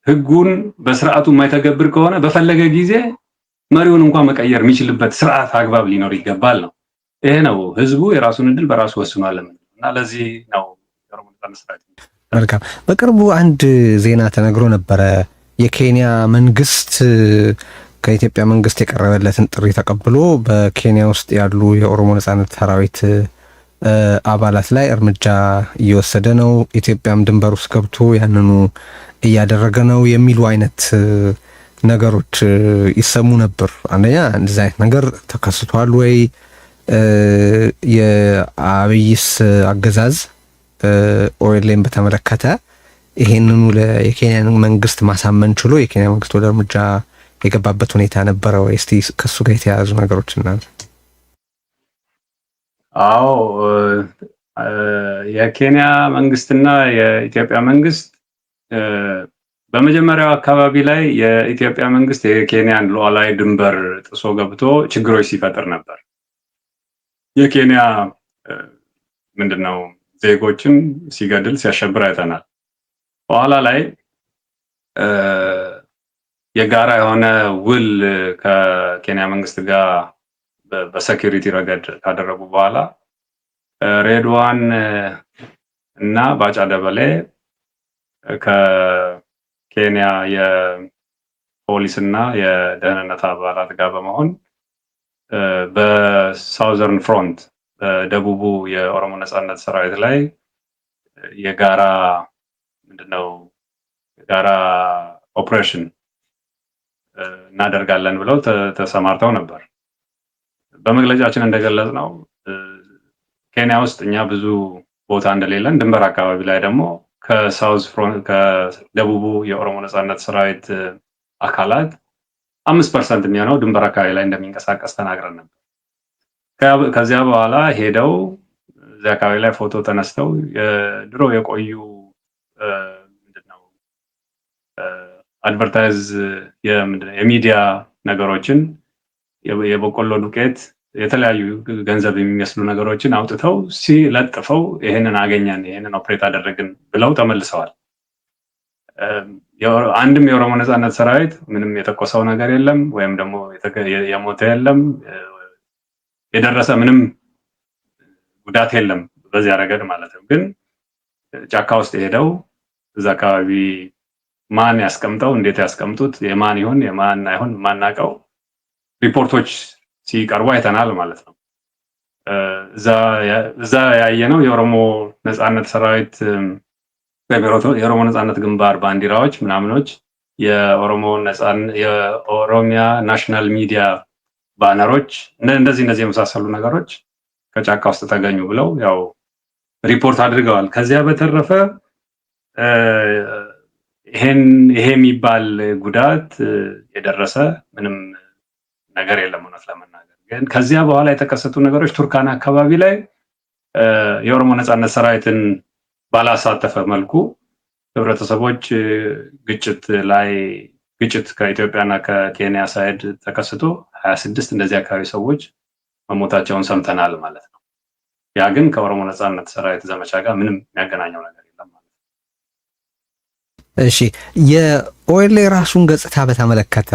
ህጉን በስርዓቱ የማይተገብር ከሆነ በፈለገ ጊዜ መሪውን እንኳን መቀየር የሚችልበት ስርዓት አግባብ ሊኖር ይገባል ነው። ይሄ ነው ህዝቡ የራሱን እድል በራሱ ወስኗል እና ለዚህ ነው የኦሮሞ ነጻነት ሰራዊት። መልካም። በቅርቡ አንድ ዜና ተነግሮ ነበረ። የኬንያ መንግስት ከኢትዮጵያ መንግስት የቀረበለትን ጥሪ ተቀብሎ በኬንያ ውስጥ ያሉ የኦሮሞ ነጻነት ሰራዊት አባላት ላይ እርምጃ እየወሰደ ነው፣ ኢትዮጵያም ድንበር ውስጥ ገብቶ ያንኑ እያደረገ ነው የሚሉ አይነት ነገሮች ይሰሙ ነበር። አንደኛ እንደዚህ አይነት ነገር ተከስቷል ወይ? የአብይስ አገዛዝ ኦኤልኤም በተመለከተ ይሄንኑ የኬንያ መንግስት ማሳመን ችሎ የኬንያ መንግስት ወደ እርምጃ የገባበት ሁኔታ ነበረ ወይ? እስቲ ከሱ ጋር የተያያዙ ነገሮች እናንተ። አዎ የኬንያ መንግስትና የኢትዮጵያ መንግስት በመጀመሪያው አካባቢ ላይ የኢትዮጵያ መንግስት የኬንያን ሉዓላዊ ድንበር ጥሶ ገብቶ ችግሮች ሲፈጥር ነበር። የኬንያ ምንድነው ዜጎችን ሲገድል ሲያሸብር አይተናል። በኋላ ላይ የጋራ የሆነ ውል ከኬንያ መንግስት ጋር በሴኩሪቲ ረገድ ካደረጉ በኋላ ሬድዋን እና ባጫ ደበሌ ከኬንያ የፖሊስ እና የደህንነት አባላት ጋር በመሆን በሳውዘርን ፍሮንት በደቡቡ የኦሮሞ ነጻነት ሰራዊት ላይ የጋራ ምንድነው የጋራ ኦፕሬሽን እናደርጋለን ብለው ተሰማርተው ነበር። በመግለጫችን እንደገለጽ ነው ኬንያ ውስጥ እኛ ብዙ ቦታ እንደሌለን ድንበር አካባቢ ላይ ደግሞ ከሳውዝ ፍሮንት ከደቡቡ የኦሮሞ ነጻነት ሰራዊት አካላት 5% የሚሆነው ድንበር አካባቢ ላይ እንደሚንቀሳቀስ ተናግረን ነበር። ከዚያ በኋላ ሄደው እዚያ አካባቢ ላይ ፎቶ ተነስተው የድሮ የቆዩ ምንድነው አድቨርታይዝ የሚዲያ ነገሮችን የበቆሎ ዱቄት የተለያዩ ገንዘብ የሚመስሉ ነገሮችን አውጥተው ሲለጥፈው ይሄንን አገኘን ይሄንን ኦፕሬት አደረግን ብለው ተመልሰዋል። አንድም የኦሮሞ ነጻነት ሰራዊት ምንም የተቆሰው ነገር የለም ወይም ደግሞ የሞተ የለም የደረሰ ምንም ጉዳት የለም በዚያ ረገድ ማለት ነው። ግን ጫካ ውስጥ ሄደው እዛ አካባቢ ማን ያስቀምጠው እንዴት ያስቀምጡት የማን ይሁን የማን አይሁን ማናቀው ሪፖርቶች ሲቀርቡ አይተናል ማለት ነው። እዛ ያየነው የኦሮሞ ነጻነት ሰራዊት የኦሮሞ ነጻነት ግንባር ባንዲራዎች ምናምኖች የኦሮሚያ ናሽናል ሚዲያ ባነሮች እንደዚህ የመሳሰሉ ነገሮች ከጫካ ውስጥ ተገኙ ብለው ያው ሪፖርት አድርገዋል። ከዚያ በተረፈ ይሄ የሚባል ጉዳት የደረሰ ምንም ነገር የለም እውነት ለመናገር። ግን ከዚያ በኋላ የተከሰቱ ነገሮች ቱርካና አካባቢ ላይ የኦሮሞ ነጻነት ሰራዊትን ባላሳተፈ መልኩ ህብረተሰቦች ግጭት ከኢትዮጵያና ከኬንያ ሳይድ ተከስቶ 26 እንደዚህ አካባቢ ሰዎች መሞታቸውን ሰምተናል ማለት ነው። ያ ግን ከኦሮሞ ነጻነት ሰራዊት ዘመቻ ጋር ምንም የሚያገናኘው ነገር የለም ማለት ነው። እሺ የኦኤልኤ ራሱን ገጽታ በተመለከተ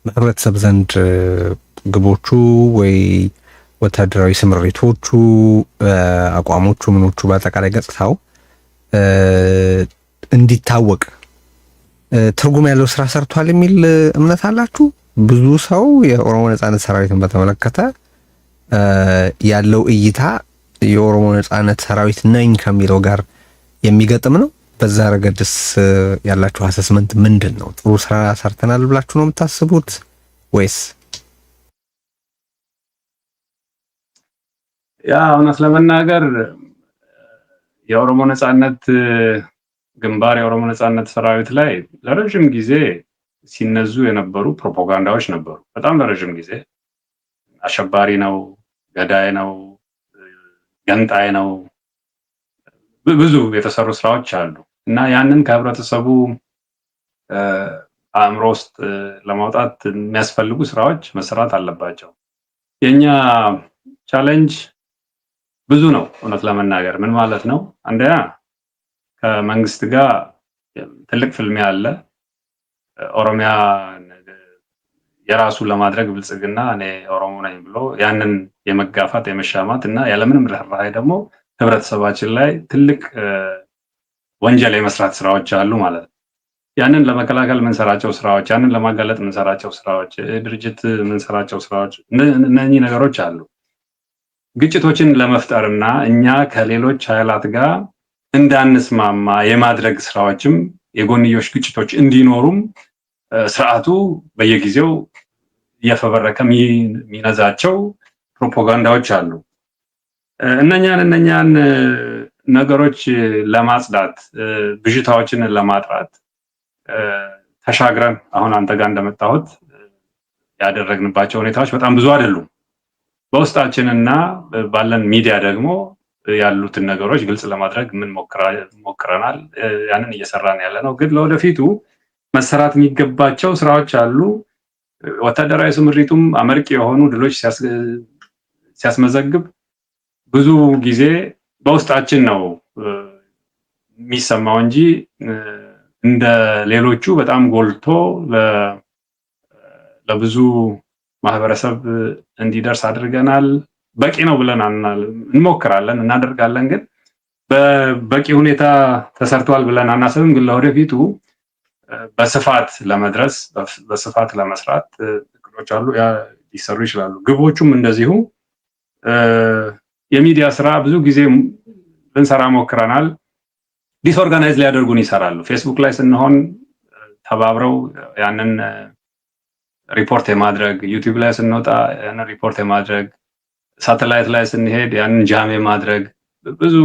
ህብረተሰብ ዘንድ ግቦቹ ወይ ወታደራዊ ስምሪቶቹ አቋሞቹ ምኖቹ በአጠቃላይ ገጽታው እንዲታወቅ ትርጉም ያለው ስራ ሰርቷል የሚል እምነት አላችሁ? ብዙ ሰው የኦሮሞ ነጻነት ሰራዊትን በተመለከተ ያለው እይታ የኦሮሞ ነጻነት ሰራዊት ነኝ ከሚለው ጋር የሚገጥም ነው። በዛ ረገድስ ያላችሁ አሰስመንት ምንድን ነው? ጥሩ ስራ ሰርተናል ብላችሁ ነው የምታስቡት ወይስ? ያ እውነት ለመናገር የኦሮሞ ነጻነት ግንባር የኦሮሞ ነጻነት ሰራዊት ላይ ለረጅም ጊዜ ሲነዙ የነበሩ ፕሮፓጋንዳዎች ነበሩ። በጣም ለረጅም ጊዜ አሸባሪ ነው፣ ገዳይ ነው፣ ገንጣይ ነው፣ ብዙ የተሰሩ ስራዎች አሉ እና ያንን ከህብረተሰቡ አእምሮ ውስጥ ለማውጣት የሚያስፈልጉ ስራዎች መሰራት አለባቸው። የኛ ቻሌንጅ ብዙ ነው እውነት ለመናገር። ምን ማለት ነው? አንደኛ ከመንግስት ጋር ትልቅ ፍልሚያ አለ። ኦሮሚያ የራሱ ለማድረግ ብልጽግና እኔ ኦሮሞ ነኝ ብሎ ያንን የመጋፋት የመሻማት እና ያለምንም ርህራሄ ደግሞ ህብረተሰባችን ላይ ትልቅ ወንጀል የመስራት ስራዎች አሉ ማለት ነው። ያንን ለመከላከል የምንሰራቸው ስራዎች፣ ያንን ለማጋለጥ የምንሰራቸው ስራዎች፣ ድርጅት የምንሰራቸው ስራዎች እነኚህ ነገሮች አሉ። ግጭቶችን ለመፍጠርና እኛ ከሌሎች ኃይላት ጋር እንዳንስማማ የማድረግ ስራዎችም የጎንዮሽ ግጭቶች እንዲኖሩም ስርዓቱ በየጊዜው እየፈበረከ የሚነዛቸው ፕሮፓጋንዳዎች አሉ። እነኛን ነገሮች ለማጽዳት ብዥታዎችን ለማጥራት ተሻግረን አሁን አንተ ጋር እንደመጣሁት ያደረግንባቸው ሁኔታዎች በጣም ብዙ አይደሉም። በውስጣችንና ባለን ሚዲያ ደግሞ ያሉትን ነገሮች ግልጽ ለማድረግ ምን ሞክረናል። ያንን እየሰራን ያለ ነው። ግን ለወደፊቱ መሰራት የሚገባቸው ስራዎች አሉ። ወታደራዊ ስምሪቱም አመርቂ የሆኑ ድሎች ሲያስመዘግብ ብዙ ጊዜ በውስጣችን ነው የሚሰማው እንጂ እንደ ሌሎቹ በጣም ጎልቶ ለብዙ ማህበረሰብ እንዲደርስ አድርገናል። በቂ ነው ብለን እንሞክራለን፣ እናደርጋለን። ግን በበቂ ሁኔታ ተሰርቷል ብለን አናስብም። ግን ለወደፊቱ በስፋት ለመድረስ በስፋት ለመስራት እቅዶች አሉ፣ ሊሰሩ ይችላሉ። ግቦቹም እንደዚሁ የሚዲያ ስራ ብዙ ጊዜ ልንሰራ ሞክረናል። ዲስኦርጋናይዝ ሊያደርጉን ይሰራሉ። ፌስቡክ ላይ ስንሆን ተባብረው ያንን ሪፖርት የማድረግ፣ ዩቲዩብ ላይ ስንወጣ ያንን ሪፖርት የማድረግ፣ ሳተላይት ላይ ስንሄድ ያንን ጃም የማድረግ ብዙ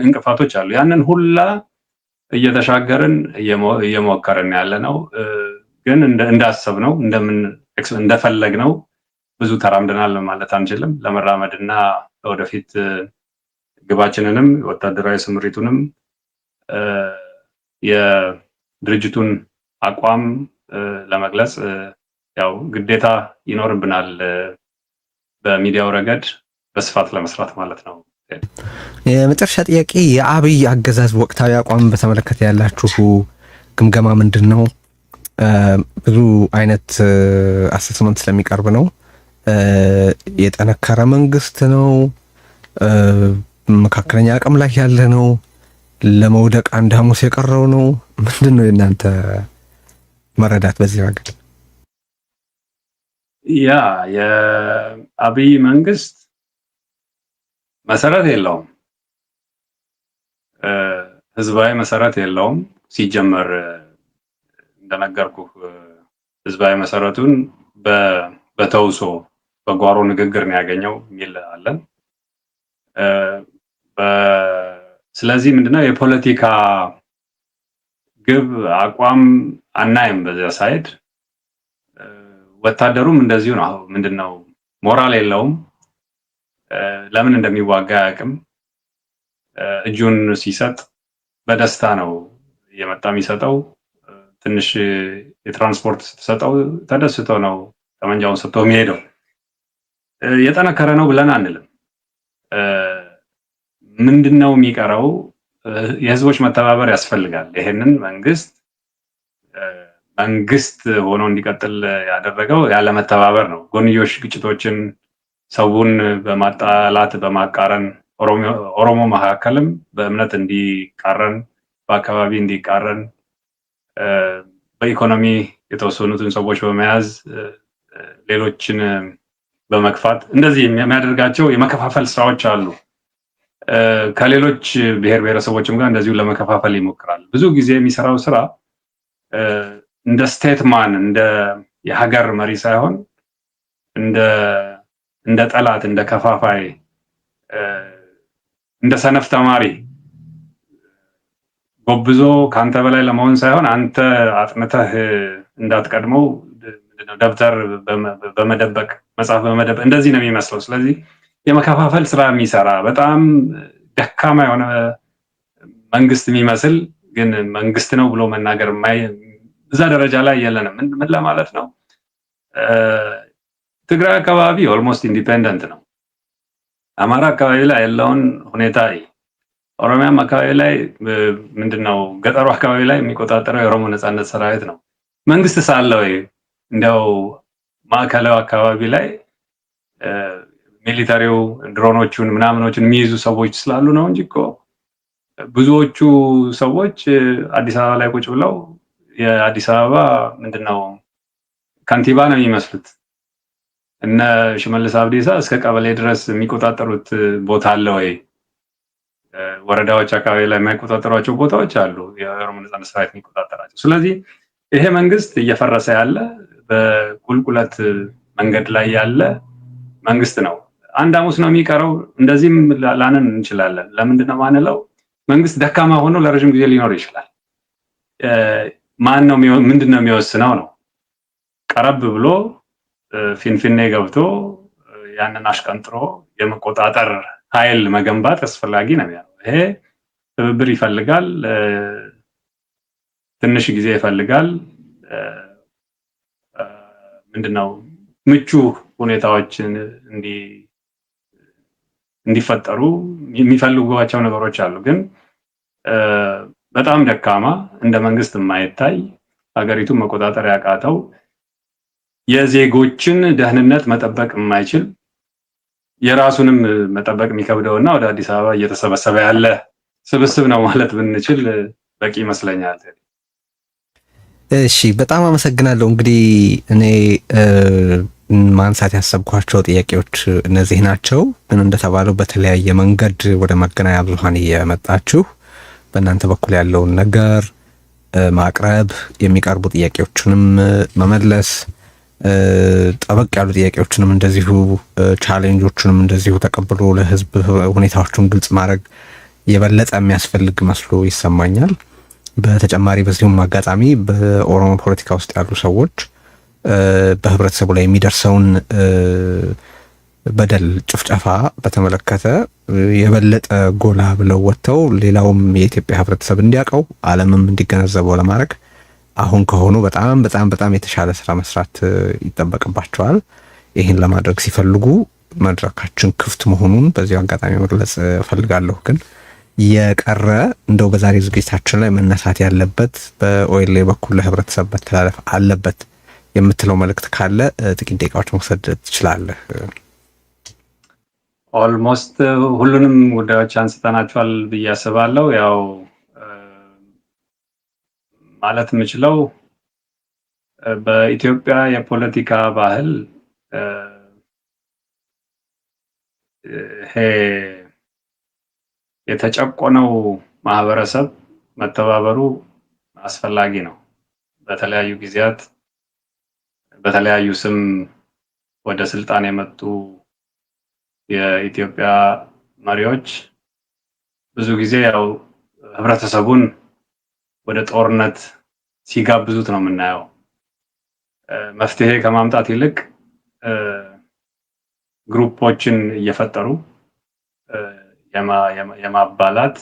እንቅፋቶች አሉ። ያንን ሁላ እየተሻገርን እየሞከርን ያለ ነው። ግን እንዳሰብነው እንደፈለግነው ብዙ ተራምደናል ማለት አንችልም። ለመራመድና ወደፊት ግባችንንም ወታደራዊ ስምሪቱንም የድርጅቱን አቋም ለመግለጽ ያው ግዴታ ይኖርብናል። በሚዲያው ረገድ በስፋት ለመስራት ማለት ነው። የመጨረሻ ጥያቄ የአብይ አገዛዝ ወቅታዊ አቋም በተመለከተ ያላችሁ ግምገማ ምንድን ነው? ብዙ አይነት አሰስመንት ስለሚቀርብ ነው። የጠነከረ መንግስት ነው? መካከለኛ አቅም ላይ ያለ ነው? ለመውደቅ አንድ ሐሙስ የቀረው ነው? ምንድን ነው የእናንተ መረዳት በዚህ ረገድ? ያ የአብይ መንግስት መሰረት የለውም፣ ህዝባዊ መሰረት የለውም። ሲጀመር እንደነገርኩህ ህዝባዊ መሰረቱን በተውሶ በጓሮ ንግግር ነው ያገኘው የሚል አለን። ስለዚህ ምንድነው የፖለቲካ ግብ አቋም አናይም በዚያ ሳይድ። ወታደሩም እንደዚሁ ነው። ምንድነው ሞራል የለውም። ለምን እንደሚዋጋ አያውቅም። እጁን ሲሰጥ በደስታ ነው እየመጣ የሚሰጠው። ትንሽ የትራንስፖርት ስትሰጠው ተደስቶ ነው ጠመንጃውን ሰጥቶ የሚሄደው። የጠነከረ ነው ብለን አንልም። ምንድነው የሚቀረው? የህዝቦች መተባበር ያስፈልጋል። ይሄንን መንግስት ሆኖ እንዲቀጥል ያደረገው ያለ መተባበር ነው። ጎንዮሽ ግጭቶችን ሰውን በማጣላት በማቃረን ኦሮሞ መካከልም በእምነት እንዲቃረን፣ በአካባቢ እንዲቃረን፣ በኢኮኖሚ የተወሰኑትን ሰዎች በመያዝ ሌሎችን በመክፋት እንደዚህ የሚያደርጋቸው የመከፋፈል ስራዎች አሉ። ከሌሎች ብሔር ብሔረሰቦችም ጋር እንደዚሁ ለመከፋፈል ይሞክራል። ብዙ ጊዜ የሚሰራው ስራ እንደ ስቴትማን እንደ የሀገር መሪ ሳይሆን እንደ ጠላት፣ እንደ ከፋፋይ፣ እንደ ሰነፍ ተማሪ ጎብዞ ከአንተ በላይ ለመሆን ሳይሆን አንተ አጥንተህ እንዳትቀድመው ደብተር በመደበቅ መጽሐፍ በመደበቅ እንደዚህ ነው የሚመስለው። ስለዚህ የመከፋፈል ስራ የሚሰራ በጣም ደካማ የሆነ መንግስት የሚመስል ግን መንግስት ነው ብሎ መናገር እዛ ደረጃ ላይ የለንም። ምን ለማለት ነው? ትግራይ አካባቢ ኦልሞስት ኢንዲፔንደንት ነው። አማራ አካባቢ ላይ ያለውን ሁኔታ፣ ኦሮሚያም አካባቢ ላይ ምንድነው ገጠሩ አካባቢ ላይ የሚቆጣጠረው የኦሮሞ ነጻነት ሰራዊት ነው። መንግስት ሳለ ወይ እንዲያው ማዕከላዊ አካባቢ ላይ ሚሊታሪው ድሮኖቹን ምናምኖችን የሚይዙ ሰዎች ስላሉ ነው እንጂ እኮ ብዙዎቹ ሰዎች አዲስ አበባ ላይ ቁጭ ብለው የአዲስ አበባ ምንድነው ከንቲባ ነው የሚመስሉት። እነ ሽመልስ አብዲሳ እስከ ቀበሌ ድረስ የሚቆጣጠሩት ቦታ አለ ወይ? ወረዳዎች አካባቢ ላይ የማይቆጣጠሯቸው ቦታዎች አሉ፣ የኦሮሞ ነጻነት ሰራዊት የሚቆጣጠራቸው። ስለዚህ ይሄ መንግስት እየፈረሰ ያለ በቁልቁለት መንገድ ላይ ያለ መንግስት ነው። አንድ ሐሙስ ነው የሚቀረው። እንደዚህም ላንን እንችላለን። ለምንድን ነው ማንለው? መንግስት ደካማ ሆኖ ለረጅም ጊዜ ሊኖር ይችላል። ማን ነው ምንድነው የሚወስነው ነው። ቀረብ ብሎ ፊንፊኔ ገብቶ ያንን አሽቀንጥሮ የመቆጣጠር ኃይል መገንባት አስፈላጊ ነው። ይሄ ትብብር ይፈልጋል፣ ትንሽ ጊዜ ይፈልጋል። ምንድነው ምቹ ሁኔታዎችን እንዲፈጠሩ የሚፈልጓቸው ነገሮች አሉ። ግን በጣም ደካማ እንደ መንግስት የማይታይ ሀገሪቱን መቆጣጠር ያቃተው የዜጎችን ደህንነት መጠበቅ የማይችል የራሱንም መጠበቅ የሚከብደውና ወደ አዲስ አበባ እየተሰበሰበ ያለ ስብስብ ነው ማለት ብንችል በቂ ይመስለኛል። እሺ፣ በጣም አመሰግናለሁ። እንግዲህ እኔ ማንሳት ያሰብኳቸው ጥያቄዎች እነዚህ ናቸው። ግን እንደተባለው በተለያየ መንገድ ወደ መገናኛ ብዙሃን እየመጣችሁ በእናንተ በኩል ያለውን ነገር ማቅረብ፣ የሚቀርቡ ጥያቄዎችንም መመለስ፣ ጠበቅ ያሉ ጥያቄዎችንም እንደዚሁ ቻሌንጆችንም እንደዚሁ ተቀብሎ ለህዝብ ሁኔታዎቹን ግልጽ ማድረግ የበለጠ የሚያስፈልግ መስሎ ይሰማኛል። በተጨማሪ በዚሁም አጋጣሚ በኦሮሞ ፖለቲካ ውስጥ ያሉ ሰዎች በህብረተሰቡ ላይ የሚደርሰውን በደል፣ ጭፍጨፋ በተመለከተ የበለጠ ጎላ ብለው ወጥተው ሌላውም የኢትዮጵያ ህብረተሰብ እንዲያውቀው ዓለምም እንዲገነዘበው ለማድረግ አሁን ከሆኑ በጣም የተሻለ ስራ መስራት ይጠበቅባቸዋል። ይህን ለማድረግ ሲፈልጉ መድረካችን ክፍት መሆኑን በዚሁ አጋጣሚ መግለጽ እፈልጋለሁ። ግን የቀረ እንደው በዛሬ ዝግጅታችን ላይ መነሳት ያለበት በኦኤልኤ በኩል ለህብረተሰብ መተላለፍ አለበት የምትለው መልእክት ካለ ጥቂት ደቂቃዎች መውሰድ ትችላለህ? ኦልሞስት ሁሉንም ጉዳዮች አንስተናቸዋል ብዬ አስባለሁ። ያው ማለት የምችለው በኢትዮጵያ የፖለቲካ ባህል ይሄ የተጨቆነው ማህበረሰብ መተባበሩ አስፈላጊ ነው። በተለያዩ ጊዜያት በተለያዩ ስም ወደ ስልጣን የመጡ የኢትዮጵያ መሪዎች ብዙ ጊዜ ያው ህብረተሰቡን ወደ ጦርነት ሲጋብዙት ነው የምናየው። መፍትሄ ከማምጣት ይልቅ ግሩፖችን እየፈጠሩ የማባላት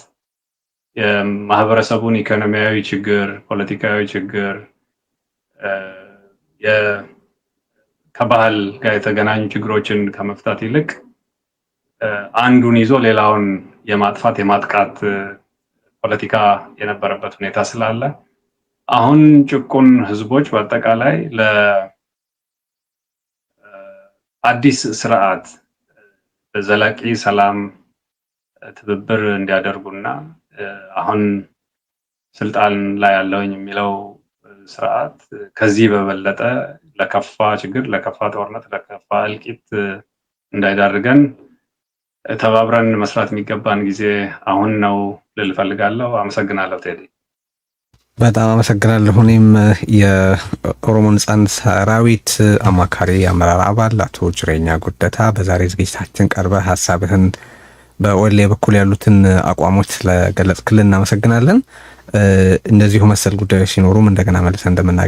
የማህበረሰቡን ኢኮኖሚያዊ ችግር፣ ፖለቲካዊ ችግር፣ ከባህል ጋር የተገናኙ ችግሮችን ከመፍታት ይልቅ አንዱን ይዞ ሌላውን የማጥፋት የማጥቃት ፖለቲካ የነበረበት ሁኔታ ስላለ አሁን ጭቁን ህዝቦች በአጠቃላይ ለአዲስ ስርዓት ዘላቂ ሰላም ትብብር እንዲያደርጉና አሁን ስልጣን ላይ ያለውኝ የሚለው ስርዓት ከዚህ በበለጠ ለከፋ ችግር፣ ለከፋ ጦርነት፣ ለከፋ እልቂት እንዳይዳርገን ተባብረን መስራት የሚገባን ጊዜ አሁን ነው ልል ፈልጋለሁ። አመሰግናለሁ ቴዲ። በጣም አመሰግናለሁ። እኔም የኦሮሞ ነጻነት ሰራዊት አማካሪ አመራር አባል አቶ ጅሬኛ ጉደታ በዛሬ ዝግጅታችን ቀርበህ ሀሳብህን በኦኤልኤ በኩል ያሉትን አቋሞች ስለገለጽክልን እናመሰግናለን። እንደዚሁ መሰል ጉዳዮች ሲኖሩም እንደገና መልሰን እንደምናገኝ